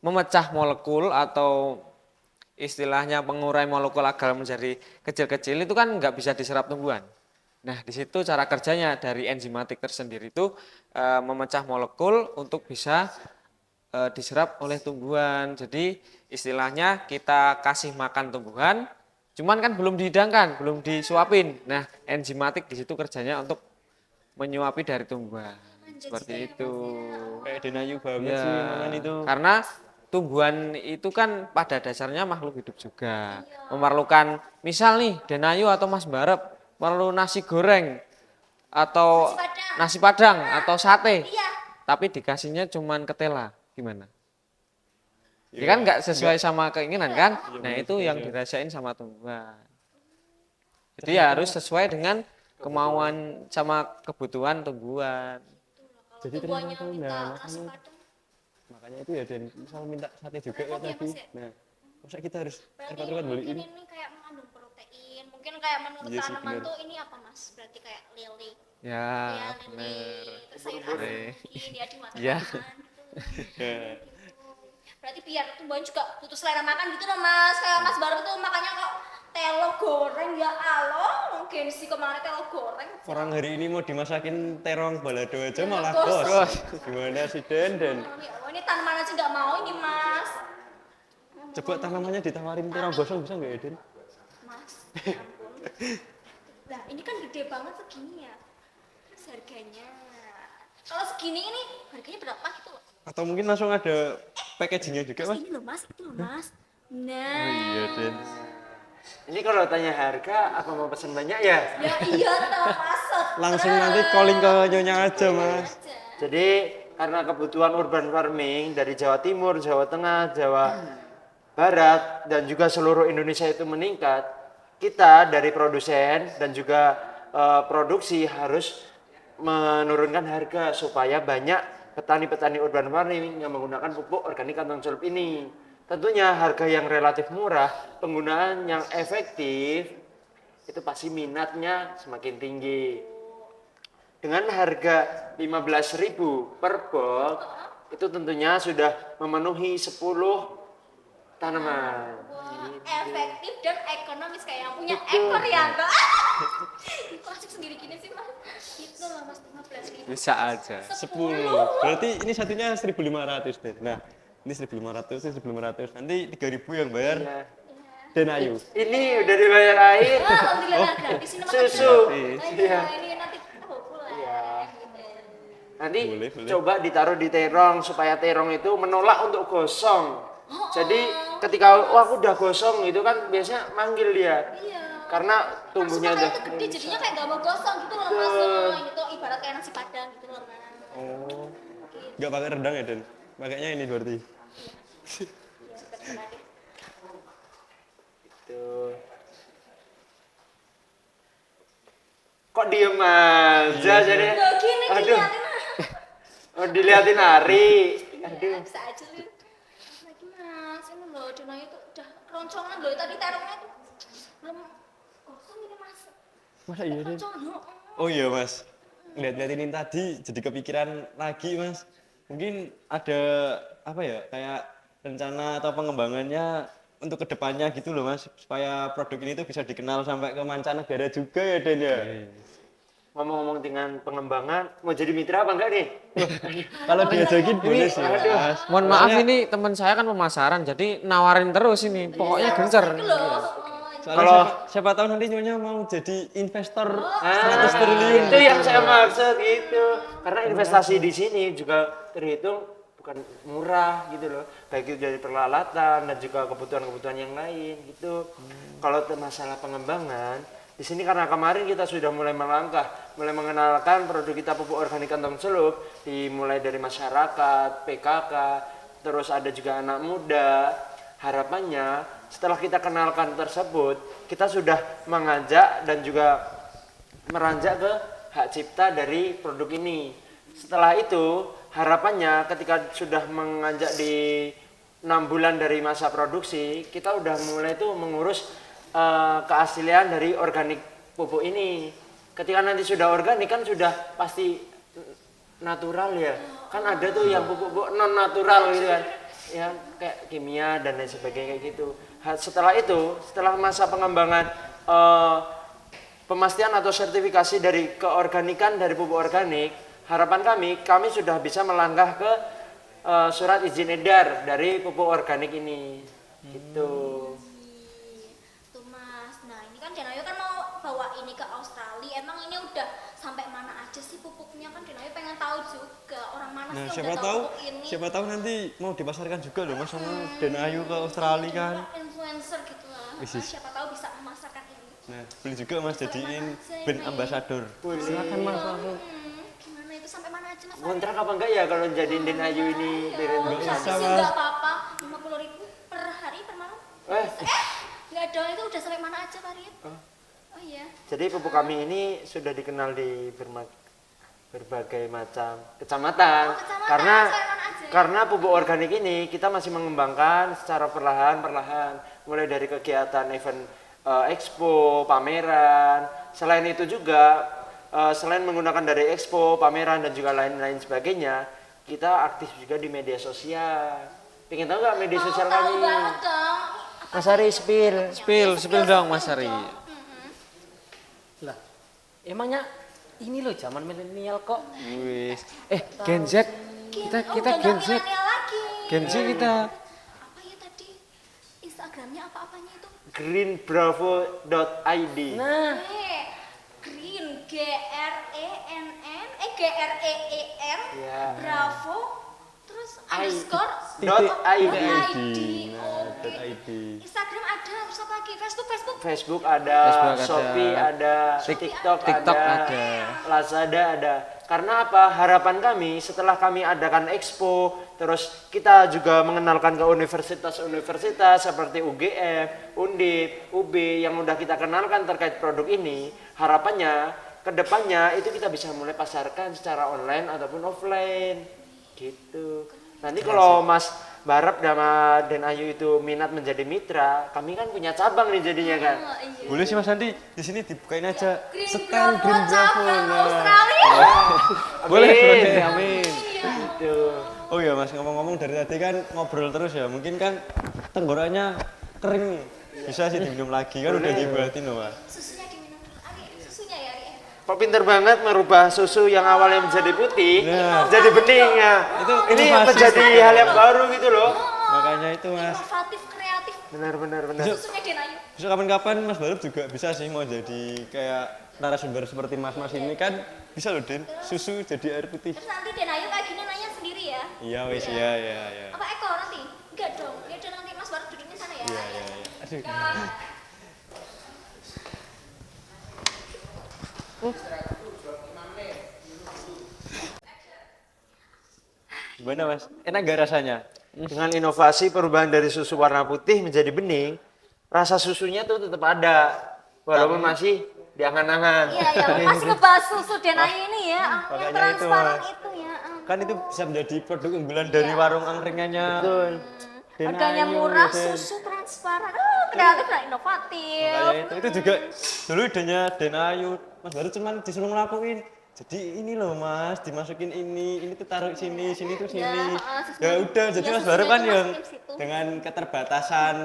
memecah molekul atau istilahnya pengurai molekul agar menjadi kecil-kecil itu kan nggak bisa diserap tumbuhan. Nah di situ cara kerjanya dari enzimatik tersendiri itu memecah molekul untuk bisa diserap oleh tumbuhan. Jadi istilahnya kita kasih makan tumbuhan, cuman kan belum dihidangkan, belum disuapin. Nah, enzimatik di situ kerjanya untuk menyuapi dari tumbuhan. Seperti itu. Kayak Denayu banget Ya, sih makan itu. karena tumbuhan itu kan pada dasarnya makhluk hidup juga. Memerlukan, misal nih Denayu atau Mas Barep perlu nasi goreng atau nasi padang atau sate. Iya. Tapi dikasihnya cuman ketela, gimana? Ya kan nggak sesuai sama keinginan kan? Nah itu yang dirasain sama tumbuhan. Jadi ya harus sesuai dengan kemauan sama kebutuhan tumbuhan. Jadi Tumbuhannya ternyata minta nah, nasi padang. makanya itu ya Dan misal minta sate juga Repot kayak ya, tadi. Mas, ya? Nah, masa kita harus Berarti repot-repot mungkin beliin. ini kayak mengandung protein. Mungkin kayak menurut Iya sih, tanaman bener. tuh ini apa Mas? Berarti kayak lele. Ya, Ya, bener. lele. Terus sayur asam Boleh. mungkin ya dimakan Ya. gitu. Berarti biar tumbuhan juga butuh selera makan gitu loh Mas. Kayak Mas Baru tuh makannya kok telo goreng ya Allah. Mungkin sih kemarin telo goreng. Orang hari ini mau dimasakin terong balado aja malah Gos. kos. Gimana sih Den? Ya Allah, ini tanaman aja nggak mau ini Mas. Coba tanamannya ditawarin terong gosong bisa nggak ya Den? Mas, ya ampun. Nah ini kan gede banget segini ya. Terus harganya. Kalau segini ini harganya berapa gitu loh? Atau mungkin langsung ada packagingnya juga Mas? Ini loh Mas, itu loh Mas. Oh Nah. iya Den. Ini kalau tanya harga, apa mau pesan banyak ya? Ya iya toh Mas. Langsung nanti calling ke nyonya aja Mas. Jadi karena kebutuhan urban farming dari Jawa Timur, Jawa Tengah, Jawa Barat dan juga seluruh Indonesia itu meningkat, kita dari produsen dan juga produksi harus menurunkan harga supaya banyak petani-petani urban farming yang menggunakan pupuk organik kantong celup ini. Tentunya harga yang relatif murah, penggunaan yang efektif, itu pasti minatnya semakin tinggi. Dengan harga 15.000 per box, itu tentunya sudah memenuhi 10 tanaman. Wah, efektif dan ekonomis kayak yang punya ekor ya enggak? Masuk sendiri gini sih mas. Itu lah mas 15.000. Bisa aja. 10. Berarti ini satunya 1.500 deh. Nah, ini 1.500, ini 1.500. Nanti 3.000 yang bayar Ya. Den Ayu. Ini udah dibayar air, Wah, alhamdulillah gratis ini makan susu. gratis. Iya. Ini nanti kita bawa pulang. Iya. Gitu. Nanti Boleh, boleh. coba ditaruh di terong supaya terong itu menolak untuk gosong. Jadi ketika wah aku udah gosong itu kan biasanya manggil dia. Iya. Karena tumbuhnya Langsung udah makanya itu gede jadinya kayak gak mau gosong gitu loh mas. Oh, itu ibarat kayak nasi padang gitu loh mas. Oh. Enggak pakai rendang ya, Den? Pakainya ini berarti. Iya, benar-benar deh. Itu. Kok diem aja jadi? Loh, gini Aduh, dilihatin ah. oh, dilihatin Ari. Ya, Aduh. bisa aja Lin. Lagi mas, ini loh Denai itu udah keroncongan loh tadi terongnya tuh belum kosong ini mas. Masa iya, Den? Keroncongan, Oh iya, Mas. Lihat-lihatin tadi jadi kepikiran lagi, Mas. Mungkin ada apa ya? Kayak rencana atau pengembangannya untuk kedepannya gitu loh, Mas, supaya produk ini tuh bisa dikenal sampai ke mancanegara juga ya, Den ya. Ngomong-ngomong dengan pengembangan, mau jadi mitra apa enggak nih? Kalau diajakin boleh sih, Mas. Mohon maaf ini teman saya kan pemasaran, jadi nawarin terus ini. Pokoknya gencer. itu loh. Soalnya Kalau- siapa tahu nanti Nyonya mau jadi investor Ah, 100 triliun. itu yang saya maksud gitu. Karena investasi di sini juga terhitung bukan murah gitu loh. Baik itu dari peralatan dan juga kebutuhan-kebutuhan yang lain gitu. Kalau masalah pengembangan, di sini karena kemarin kita sudah mulai melangkah, mulai mengenalkan produk kita pupuk organik kantong celup, dimulai dari masyarakat, PKK, terus ada juga anak muda. Harapannya setelah kita kenalkan tersebut, kita sudah mengajak dan juga meranjak ke hak cipta dari produk ini. Setelah itu, harapannya ketika sudah menganjak di 6 bulan dari masa produksi, kita udah mulai tuh mengurus keaslian dari organik pupuk ini. Ketika nanti sudah organik kan sudah pasti natural ya. Kan ada tuh yang pupuk-pupuk non natural gitu kan. Ya kayak kimia dan lain sebagainya kayak gitu. Setelah itu, setelah masa pengembangan pemastian atau sertifikasi dari keorganikan dari pupuk organik, harapan kami sudah bisa melangkah ke surat izin edar dari pupuk organik ini. Gitu. Tuh mas, nah ini kan Denayu kan mau bawa ini ke Australia. Emang ini udah sampai mana aja sih pupuknya kan Denayu pengen tahu juga orang mana Nah, sih yang siapa udah tahu pupuk ini. siapa tahu nanti mau dipasarkan juga loh, Mas, sama Den Ayu ke Australia kan. Influencer gitu lah. Wisis. Siapa tahu bisa memasarkan ini. Nah, boleh juga Mas jadiin Mana aja brand ini? ambassador. Silakan Mas langsung. Gimana itu sampai mana aja mas? Kontrak apa enggak ya kalau jadiin Den Ayu ini brand Tapi ambassador? sih nggak apa-apa, 50.000 per hari per malam. Eh, Nggak dong, itu udah sampai mana aja Farid? Oh iya. jadi pupuk kami ini sudah dikenal di berbagai macam kecamatan. Oh, kecamatan, Karena sampai mana aja? karena pupuk organik ini kita masih mengembangkan secara perlahan-perlahan, mulai dari kegiatan event expo, pameran. Selain itu juga selain menggunakan dari expo, pameran dan juga lain-lain sebagainya, kita aktif juga di media sosial. Pengen tahu nggak media sosial Tahu kami? banget dong. Mas Ari spill. Spill dong Mas Ari. Lah, emangnya ini loh zaman milenial kok. Wis. Gen Z. Kita Udah Gen nggak Z. milenial lagi. Gen Z kita. Apa ya tadi? Instagramnya apa-apanya itu? greenbravo.id. Nah, Green GREEN Ya. Bravo terus underscore .id. ID. Nah, Oke. .id. Instagram ada, terus apa lagi? Facebook. Facebook ada, Facebook ada. Shopee ada, TikTok TikTok ada, ada. Lazada ada. Karena apa? Harapan kami setelah kami adakan expo, terus kita juga mengenalkan ke universitas-universitas seperti UGM, Undip, UB yang udah kita kenalkan terkait produk ini, harapannya ke depannya itu kita bisa mulai pasarkan secara online ataupun offline. Gitu. Nanti kalau Mas Barap sama Den Ayu itu minat menjadi mitra, kami kan punya cabang nih jadinya kan. Boleh sih Mas nanti di sini dibukain aja Green stand Bravo Green Bravo. cabang Nah. Australia. Boleh, Amin. boleh, amin. Gitu. Oh iya Mas, ngomong-ngomong dari tadi kan ngobrol terus ya, mungkin kan tenggorokannya kering nih. Bisa sih diminum lagi kan udah dibuatin loh Mas. Susunya diminum dulu. Ari, susunya ya, Ari. Kok pinter banget merubah susu yang awalnya menjadi putih Nah. jadi bening ya. Itu Ini inovasi menjadi sekali. hal yang baru gitu loh. Makanya itu Mas. Inovatif, kreatif. Benar. Susunya Den Ayu. Besok kapan-kapan Mas Barup juga bisa sih mau jadi kayak narasumber seperti Mas-mas ini kan bisa loh Den, susu jadi air putih. Terus nanti Den Ayu kayak gini nanya sendiri ya. Iya wes, iya. Apa Eko nanti? Enggak dong. Ya udah nanti Mas baru duduknya sana ya. Iya. Aduh. Gimana Mas? Enak gak rasanya? Dengan inovasi perubahan dari susu warna putih menjadi bening, rasa susunya tuh tetap ada walaupun masih diangan-angan. Iya, masih ngebahas susu Den Ayu ini ya. Yang Makanya itu, transparan Mas. itu ya. Kan itu bisa menjadi produk unggulan dari warung angkringannya. Betul. Den Harganya Ayu, murah, ya, Den. susu transparan. Kreatif dan inovatif. Makanya itu juga dulu idenya Den Ayu. Mas baru cuman disuruh ngelakuin. Jadi ini loh Mas, dimasukin ini tuh taruh sini, sini tuh sini. susunya- Ya udah, jadi iya, Mas baru susunya kan itu yang masukin situ. dengan keterbatasan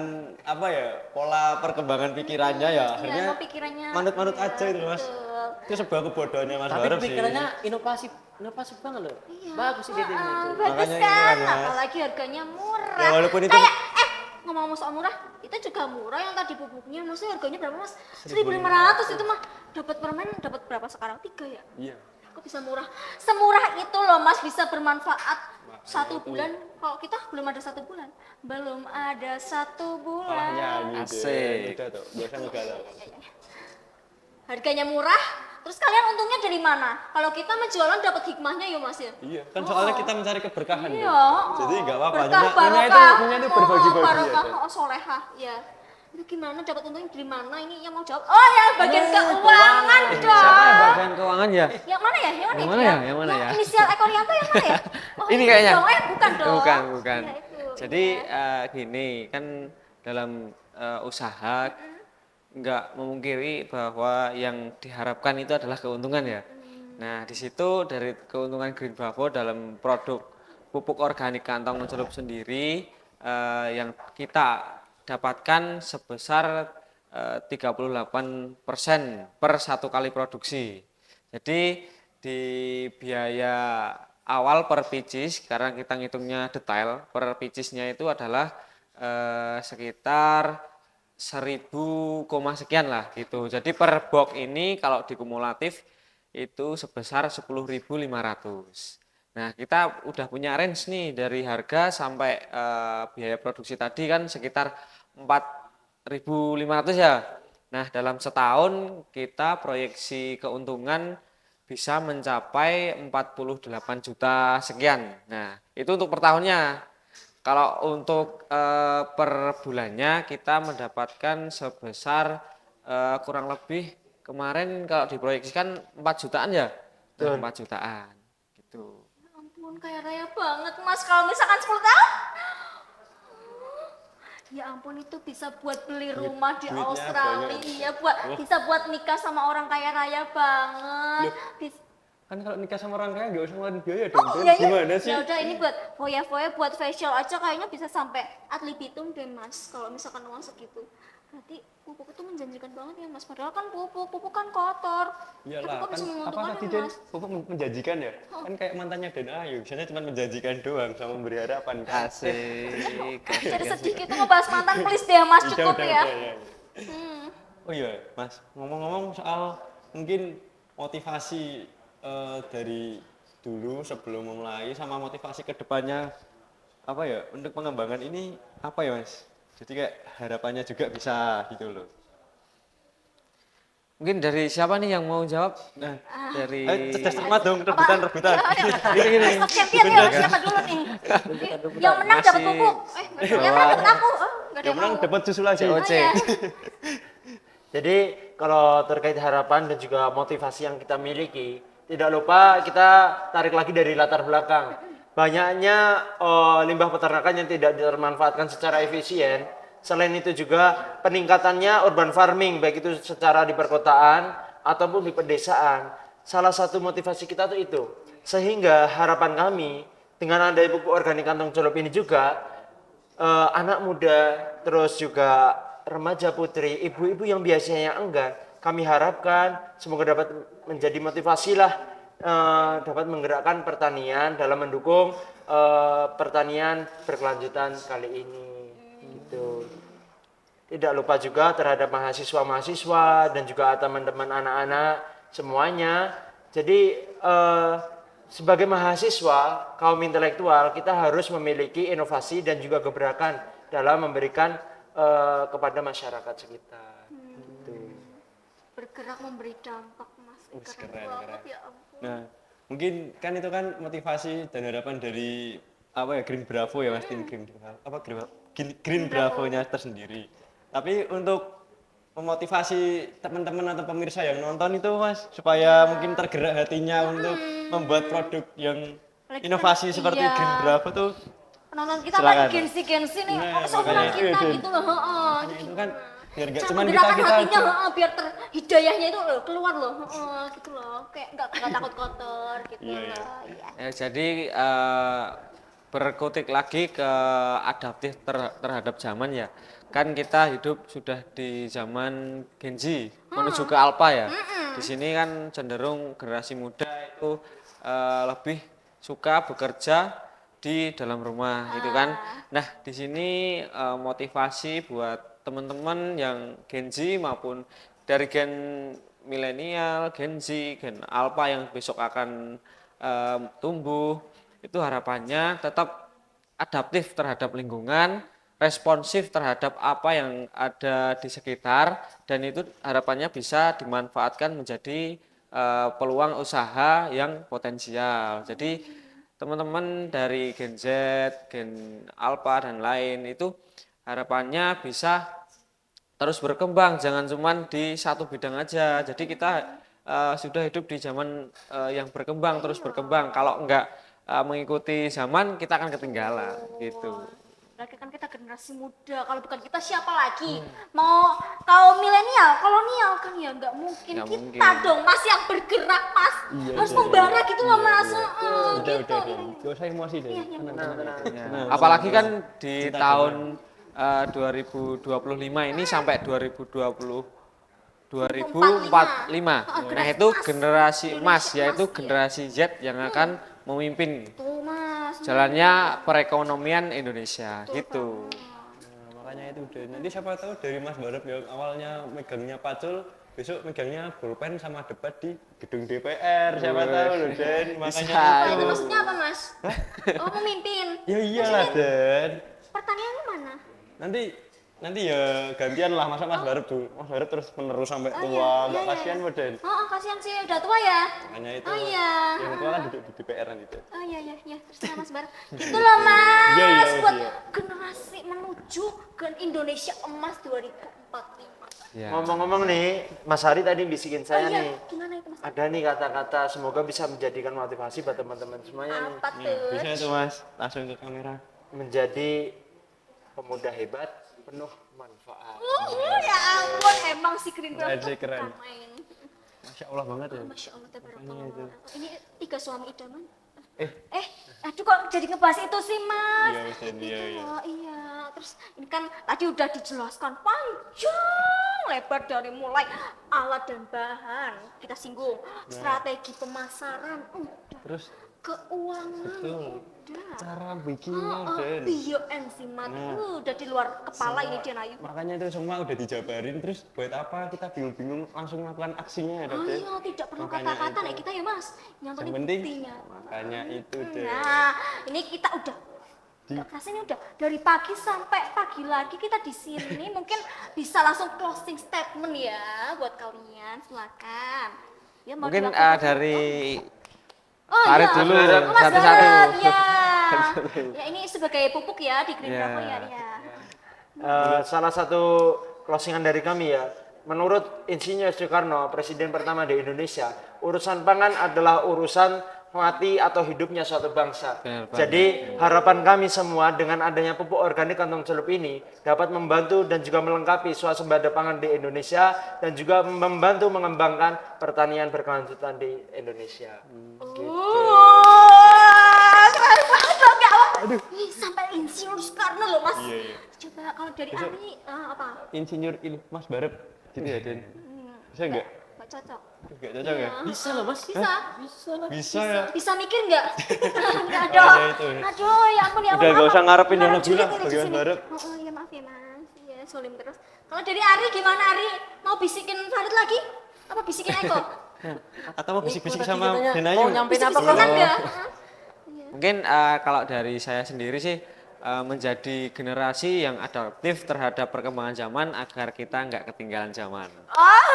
apa ya, pola perkembangan pikirannya ya, akhirnya emang pikirannya manut-manut aja itu Mas. betul. Itu sebuah kebodohannya Mas Tapi Barup sih. pikirannya inovasi banget loh. Bagus sih dia Ah, itu. bagus Makanya itu kan, kan, Mas. apalagi harganya murah. Ya, walaupun itu- Kayak, ngomong-ngomong soal murah, itu juga murah yang tadi bubuknya. Maksudnya harganya berapa Mas? 1.500 itu mah. Dapat permen, dapat berapa sekarang? 3 ya? Iya. Kok bisa murah? Semurah itu loh Mas, bisa bermanfaat 1 bulan. Kalau kita belum ada 1 bulan. Belum ada 1 bulan. Nyanyi Asik. deh. Udah tuh, gak usah ngegalau. Harganya murah, terus kalian untungnya dari mana? Kalau kita menjualan dapat hikmahnya ya Mas ya? Iya, kan soalnya kita mencari keberkahan. Iya. Bro. Jadi nggak apa-apa. Berkah Nyonya itu barokah. berbagi-bagi ya. Barokah, Dan. solehah, ya. Itu gimana dapat untungnya dari mana? Ini yang mau jawab. Oh ya, bagian keuangan Siapa yang dong. bagian keuangan ya? Yang mana ya? Yang mana, Yang mana itu ya? Yang mana ya? Inisial Eko Rianto yang mana ya? Oh, Ini itu kayaknya. dong. Bukan dong. Bukan. Ya, itu. Jadi Iya. gini kan dalam usaha nggak memungkiri bahwa yang diharapkan itu adalah keuntungan ya. Nah di situ dari keuntungan Green Bravo dalam produk pupuk organik kantong mencelup sendiri yang kita dapatkan sebesar 38% per 1 kali produksi. Jadi di biaya awal per pieces karena kita ngitungnya detail per piecesnya itu adalah sekitar 1000 sekian lah gitu. Jadi per box ini kalau dikumulatif itu sebesar 10.500. Nah, kita udah punya range nih dari harga sampai biaya produksi tadi kan sekitar 4.500 ya. Nah, dalam setahun kita proyeksi keuntungan bisa mencapai 48 juta sekian. Nah, itu untuk per tahunnya. Kalau untuk per bulannya kita mendapatkan sebesar kurang lebih kemarin kalau diproyeksikan 4 jutaan ya. Nah, 4 jutaan gitu. Ya ampun, kaya raya banget Mas. Kalau misalkan 10 tahun. Ya ampun, itu bisa buat beli rumah di duitnya Australia. banyak. Iya, bisa buat nikah sama orang kaya raya banget. Kan kalau nikah sama orang kaya nggak usah ngeluarin biaya dong. Oh, Den. iya, iya. Gimana sih? Ya udah, ini buat foya-foya, buat facial aja kayaknya bisa sampai ad libitum deh Mas. Kalau misalkan uang segitu. Berarti pupuk itu menjanjikan banget ya Mas. Padahal kan pupuk kan kotor. Tapi Iyalah, kok kan bisa apa menguntungkan tadi ya Den? Mas? Pupuk menjanjikan ya? Kan kayak mantannya Den Ayu, biasanya cuma menjanjikan doang sama memberi harapan kan? Asik. Jadi sedih gitu ngebahas mantan, please deh Mas, Udah, cukup udah, ya. udah. Oh iya, Mas, ngomong-ngomong soal mungkin motivasi dari dulu sebelum memulai sama motivasi ke depannya apa ya untuk pengembangan ini apa ya Mas? Jadi kayak harapannya juga bisa gitu loh. Mungkin dari siapa nih yang mau jawab? Nah, dari Cerdas cermat dong, rebutan. Gini. Stop champion ya, siapa dulu nih? Yang menang dapat Masih- pupuk. Yang menang dapat aku. Oh, nggak ada Yang menang mau. dapat susu lagi. COC. iya. Jadi kalau terkait harapan dan juga motivasi yang kita miliki, tidak lupa kita tarik lagi dari latar belakang. Banyaknya limbah peternakan yang tidak termanfaatkan secara efisien. Selain itu juga peningkatannya urban farming, baik itu secara di perkotaan ataupun di pedesaan. Salah satu motivasi kita tuh itu. Sehingga harapan kami dengan adanya pupuk organik kantong celup ini juga anak muda, terus juga remaja putri, ibu-ibu yang biasanya enggan, kami harapkan semoga dapat menjadi motivasi lah, dapat menggerakkan pertanian dalam mendukung pertanian berkelanjutan kali ini. Gitu. Tidak lupa juga terhadap mahasiswa-mahasiswa dan juga teman-teman anak-anak semuanya. Jadi sebagai mahasiswa kaum intelektual kita harus memiliki inovasi dan juga gebrakan dalam memberikan kepada masyarakat sekitar. Gitu. Bergerak memberi dampak, Mas. Keren banget ya ampun. Nah, mungkin kan itu kan motivasi dan harapan dari apa ya Green Bravo ya Mas, tim Green Bravo-nya tersendiri. Tapi untuk memotivasi teman-teman atau pemirsa yang nonton itu Mas supaya mungkin tergerak hatinya untuk membuat produk yang inovasi seperti iya. Green Bravo tuh Penonton kita Silakan. kan Gensi nih, Nah, seumuran makanya itu kita ya, gitu loh. makanya itu kan biar gak Cara cuman menggerakkan kita hatinya, aja. biar hidayahnya itu loh, keluar loh, gitu loh. Kayak nggak takut kotor gitu Iya, iya. loh. Iya. Ya, jadi berkutik lagi ke adaptif terhadap zaman ya. Kan kita hidup sudah di zaman Gen Z menuju ke Alpha ya. Di sini kan cenderung generasi muda itu lebih suka bekerja di dalam rumah gitu kan. Nah, di sini motivasi buat teman-teman yang Gen Z maupun dari Gen milenial, Gen Z, Gen Alpha yang besok akan tumbuh, itu harapannya tetap adaptif terhadap lingkungan, responsif terhadap apa yang ada di sekitar, dan itu harapannya bisa dimanfaatkan menjadi peluang usaha yang potensial. Jadi teman-teman dari Gen Z, Gen Alpha dan lain itu harapannya bisa terus berkembang, jangan cuma di satu bidang aja. Jadi kita sudah hidup di zaman yang berkembang, terus berkembang. Kalau enggak mengikuti zaman, kita akan ketinggalan gitu. Berarti kan kita generasi muda, kalau bukan kita siapa lagi? Mau kaum milenial, kolonial kan ya nggak mungkin Nggak kita mungkin. dong, Mas yang bergerak Mas. Harus membara gitu loh Mas. Gitu. Gak usah emosi deh. Ya, apalagi kan di tahun 2025 ini sampai 2045. Nah, itu generasi emas, yaitu generasi Z yang akan memimpin Tuh Mas. jalannya perekonomian Indonesia gitu. Nah, makanya itu deh. Nanti siapa tahu dari Mas Barep yang awalnya megangnya pacul, besok megangnya pulpen sama debat di gedung DPR. Siapa tahu loh, Den. Makanya Bisa. Oh, itu itu. maksudnya apa Mas? Oh memimpin. Ya iyalah, Den. Pertanyaannya mana? Nanti ya gantian lah, masa Mas Barep tuh. Mas Barep terus menerus sampai tua, nggak kasihan iya. kok, Den. Oh kasihan sih, udah tua ya. Makanya itu. Oh iya. Yang tua kan duduk di DPR nanti, Den. Oh iya terus Mas Bar. Gitu loh Mas. Iya, iya, Buat iya. generasi menuju ke Indonesia Emas 2045. Ya. Ngomong-ngomong nih, Mas Hari tadi bisikin saya iya, nih. gimana itu Mas? Ada nih kata-kata semoga bisa menjadikan motivasi buat teman-teman semuanya nih. Apa tuh? Bisa itu, Mas. Langsung ke kamera. Menjadi pemuda hebat penuh manfaat. Ya ampun, emang si Green Belt Keren tuh sih, keren. bukan main. Masya Allah banget ya. Masya Allah, tabarakallah. Ini 3 suami idaman. Eh. Aduh kok jadi ngebahas itu sih Mas? Iya, Mas Den, iya, Gitu iya. loh, iya. Terus ini kan tadi udah dijelaskan panjang lebar dari mulai alat dan bahan kita singgung, strategi pemasaran, udah. Terus Keuangan, betul. udah. Cara bikinnya, Den. Bioenzimat, Nah. udah di luar kepala ini dia Nayu. Makanya itu semua udah dijabarin, terus buat apa kita bingung-bingung langsung melakukan aksinya ya, Oh Den? iya, tidak perlu Makanya kata-kata itu. nih kita ya Mas. Yang Yang penting penting buktinya. makanya itu, Den. Nah, ini kita udah Nggak kerasa ini udah dari pagi sampai pagi lagi kita di sini. Mungkin bisa langsung closing statement ya buat kalian. Silakan. Ya, mau Mungkin dilakukan. dari Oh, Farid iya. dulu, Oh, Mas satu-satu. Barat, ya. Ya ini sebagai pupuk ya di Green Ya. Bravo ya. Ya. Salah satu closingan dari kami ya, menurut Insinyur Soekarno, Presiden pertama di Indonesia, urusan pangan adalah urusan mati atau hidupnya suatu bangsa. Benar banget. Jadi harapan kami semua dengan adanya pupuk organik kantong celup ini dapat membantu dan juga melengkapi swasembada pangan di Indonesia dan juga membantu mengembangkan pertanian berkelanjutan di Indonesia. Keren banget loh, Kak. Aduh. Ih, sampai Insinyur Soekarno loh, Mas. Iya. Coba kalau dari Ari apa? Insinyur Mas Barep gitu ya, Den. Bisa nggak? Nggak cocok. Nggak cocok ya? Bisa loh mas. Bisa. Bisa ya. Bisa mikir nggak? Nggak Oh, ada. iya, itu. Aduh, ya ampun ya ampun. Udah, nggak maaf. usah ngarepin yang Ngarep lebih juga lah, nih di bagian sini. Barep. Oh, iya maaf ya Mas. Iya, solim terus. Kalau dari Ari gimana Ari? Mau bisikin Farid lagi? Apa bisikin Eko? Atau mau bisik-bisik Tadi sama katanya Denayu? mau nyampein apa Bisik-bisikan belum? nggak? Mungkin kalau dari saya sendiri sih menjadi generasi yang adaptif terhadap perkembangan zaman agar kita nggak ketinggalan zaman. Oh,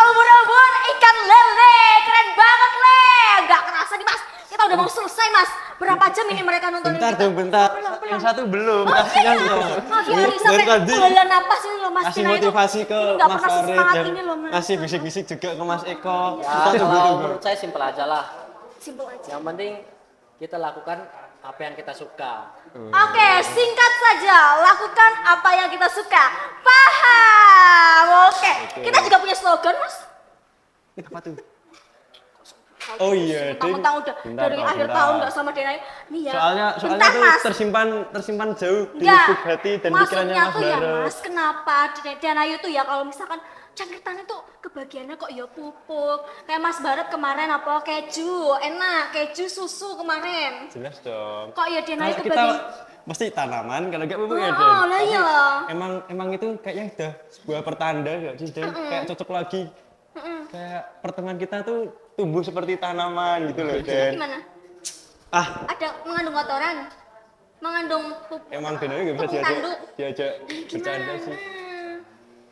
ubur-ubur ikan lele, keren banget le. Nggak kerasa nih Mas, kita udah mau selesai Mas. Berapa jam ini mereka nontonin Bentar kita? dong, bentar. Belum, belum. Yang satu belum, kasihan loh. Maaf ya Ari, sampai Dari tadi bulan napas ini loh Mas. ngasih Kira itu motivasi ke ini nggak Mas pernah Farid sesemangat dan ini loh Mas. ngasih bisik-bisik juga ke Mas Eko. Ya, Kita kalau tunggu-tunggu. menurut saya simpel aja lah. Simpel aja. Yang penting kita lakukan apa yang kita suka. Oke, singkat saja. Lakukan apa yang kita suka. Paham? Oke. Kita juga punya slogan, Mas. Apa tuh? Oh iya, Den. Tahu-tahu udah Bentar, dari Pak, akhir bentar. tahun nggak sama Denai. Nih ya. Soalnya bentar, tuh Mas. tersimpan jauh di Enggak. lubuk hati dan pikirannya Maksudnya Mas tuh ya Barep. Mas, kenapa Denayu tuh ya kalau misalkan cangkritan itu kebagiannya kok ya pupuk. Kayak Mas Barep kemarin apa keju, enak, keju susu kemarin. Jelas dong. Kok ya Denayu Kalau kita kebagian. mesti tanaman, kalau nggak pupuk ya, Den. Oh, lah iya. Emang itu kayaknya udah sebuah pertanda nggak sih, Den? Kayak cocok lagi. Kayak pertemuan kita tuh tumbuh seperti tanaman gitu loh, Den. Gimana? Ah, Ada mengandung kotoran? Mengandung pupuk? emang Den aja nggak bisa Tepung tanduk. diajak bercanda Gimana? sih.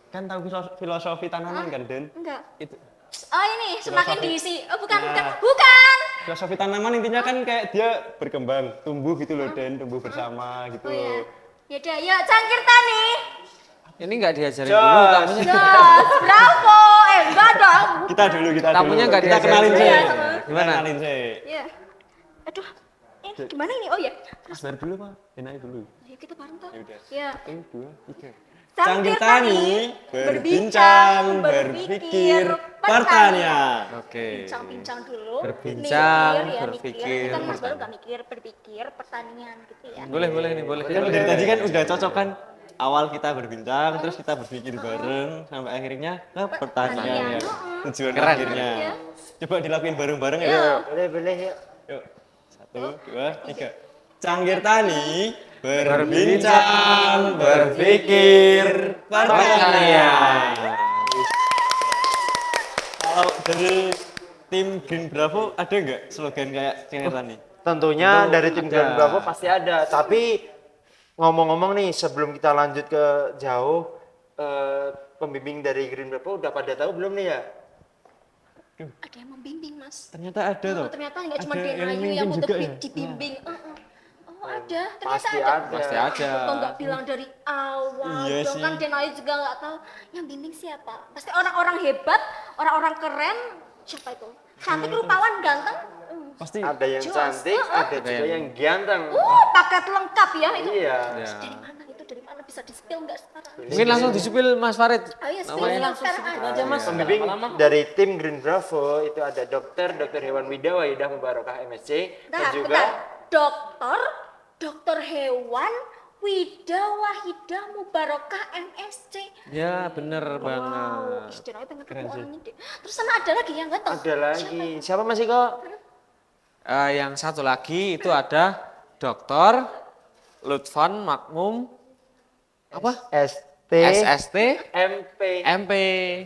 Kan tahu filosofi tanaman kan, Den? Enggak. Itu Oh ini semakin Filosofi. diisi. Oh bukan, Nah. bukan. filosofi tanaman intinya kan kayak dia berkembang, tumbuh gitu loh, Den, tumbuh bersama gitu. Oh iya. Ya udah, yuk cangkir tani. Ini nggak diajarin Jos. dulu tamunya. Jos, bravo. Enggak dong. Kita dulu. Tamunya nggak Kita diajarin kenalin dulu sih. ya? Kita Gimana? kenalin sih. Iya. Aduh, ini gimana ini? Oh ya, Mas Bar dulu, Pak. Enak dulu. ya kita bareng tuh. Ya udah. Ya. 1, 2, 3. Cangkir Cangkir tani, berbincang, berpikir, pertanian. Oke. Bincang-bincang dulu. Berbincang, Mikir ya, berpikir, Kan Mas baru pertanian. nggak mikir, berpikir, pertanian gitu ya. Boleh nih, boleh. Kan dari tadi kan udah cocok kan. Awal kita berbincang, terus kita berpikir bareng, sampai akhirnya ke pertanian ya. Tujuan Keren. akhirnya. Iya. Coba dilakuin bareng-bareng Iya. ya. Boleh yuk. Yuk. 1, 2, 3. Cangkir tani, berbincang, berpikir, pertanian. Kalau dari tim Green Bravo ada nggak slogan kayak Cangkir tani? Tentunya dari tim ada. Grand Bravo pasti ada. Tapi ngomong-ngomong nih, sebelum kita lanjut ke jauh, pembimbing dari Green Bravo udah pada tahu belum nih ya? Ada yang membimbing Mas. Ternyata ada Oh, tuh. ternyata nggak cuma Ada Denayu yang mimpin untuk juga ya? dibimbing. Oh ada, ternyata Pasti ada. ada. Pasti ada. Kok nggak bilang dari awal Iya dong sih. kan Denayu juga nggak tahu yang bimbing siapa. Pasti orang-orang hebat, orang-orang keren. Siapa itu? Cantik, rupawan, ganteng. Pasti Ada yang Jelas. cantik, ada juga yang ganteng. Paket lengkap ya itu. Iya. Ya. Dari mana itu? Dari mana bisa di-spill nggak sekarang? Mungkin langsung disupil Mas Farid. Ayo spill Namanya dulu langsung sekarang sebutin aja. aja mas. Pembimbing Lama-lama. dari tim Green Bravo itu ada Dr. Hewan Widah Wahidah Mubarokah MSc dan Bentar, juga bentar. Dokter hewan Wida Wahidah Mubarokah MSc. Ya, bener Wow, banget. Denayu pengen ketemu orangnya deh. Terus sama ada lagi yang ganteng. ada lagi. Siapa Mas Iko? Yang satu lagi itu ada Dr. Lutfan Makmum ST SST MP. MP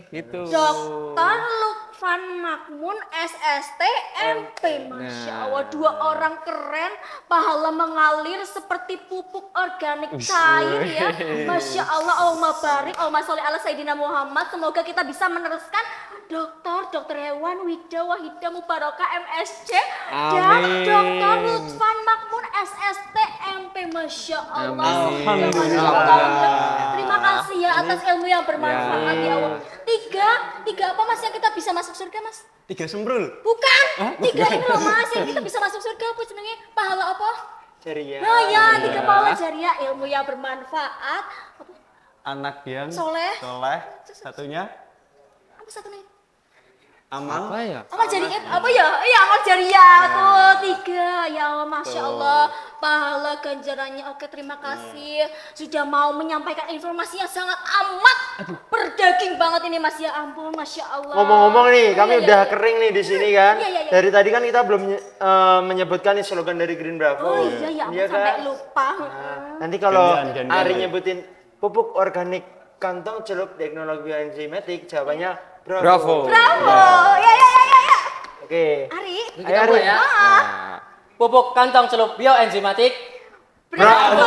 gitu. Dokter Lutfan Makmun SST MP. Masya Allah, 2 orang keren, pahala mengalir seperti pupuk organik cair ya. Masya Allah, Allahumma barik, Allahumma sholli ala Sayyidina Muhammad. Semoga kita bisa meneruskan Dokter Hewan Wida Wahida Mubarakah MSc dan Amin. Dokter Lutfan Makmun SST MP. Masya Allah. Alhamdulillah. Masya Allah. Terima kasih ya atas ilmu yang bermanfaat ya Allah. Tiga apa mas yang kita bisa masuk surga mas? 3 sembrul. Bukan, 3 ini loh mas yang kita bisa masuk surga. Apa jenenge? Pahala apa? Ceria. Nah ya, 3 pahala jariah, ilmu yang bermanfaat. Apa? Anak yang Soleh. satunya Apa satu nih? amal. Apa ya? Amal jariah apa ya? Iya amal jariah tuh 3. Ya Allah, masya Allah, pahala ganjarannya. Oke, terima kasih sudah mau menyampaikan informasi yang sangat amat berdaging banget ini mas. Ya ampun, masya Allah. Ngomong-ngomong nih, kami Iya, udah iya. kering nih di sini kan. Iya, iya, iya. Dari tadi kan kita belum menyebutkan nih slogan dari Green Bravo. Oh iya ya, ampun, Iya sampai kan? lupa. Nanti kalau Gantian, Ari ya. nyebutin pupuk organik kantong celup teknologi enzimatik, jawabannya Bravo. Bravo, ya. Oke. Ari, Ayo, Kita Ari. mulai ya. ah, Pupuk kantong celup bioenzimatik. bravo.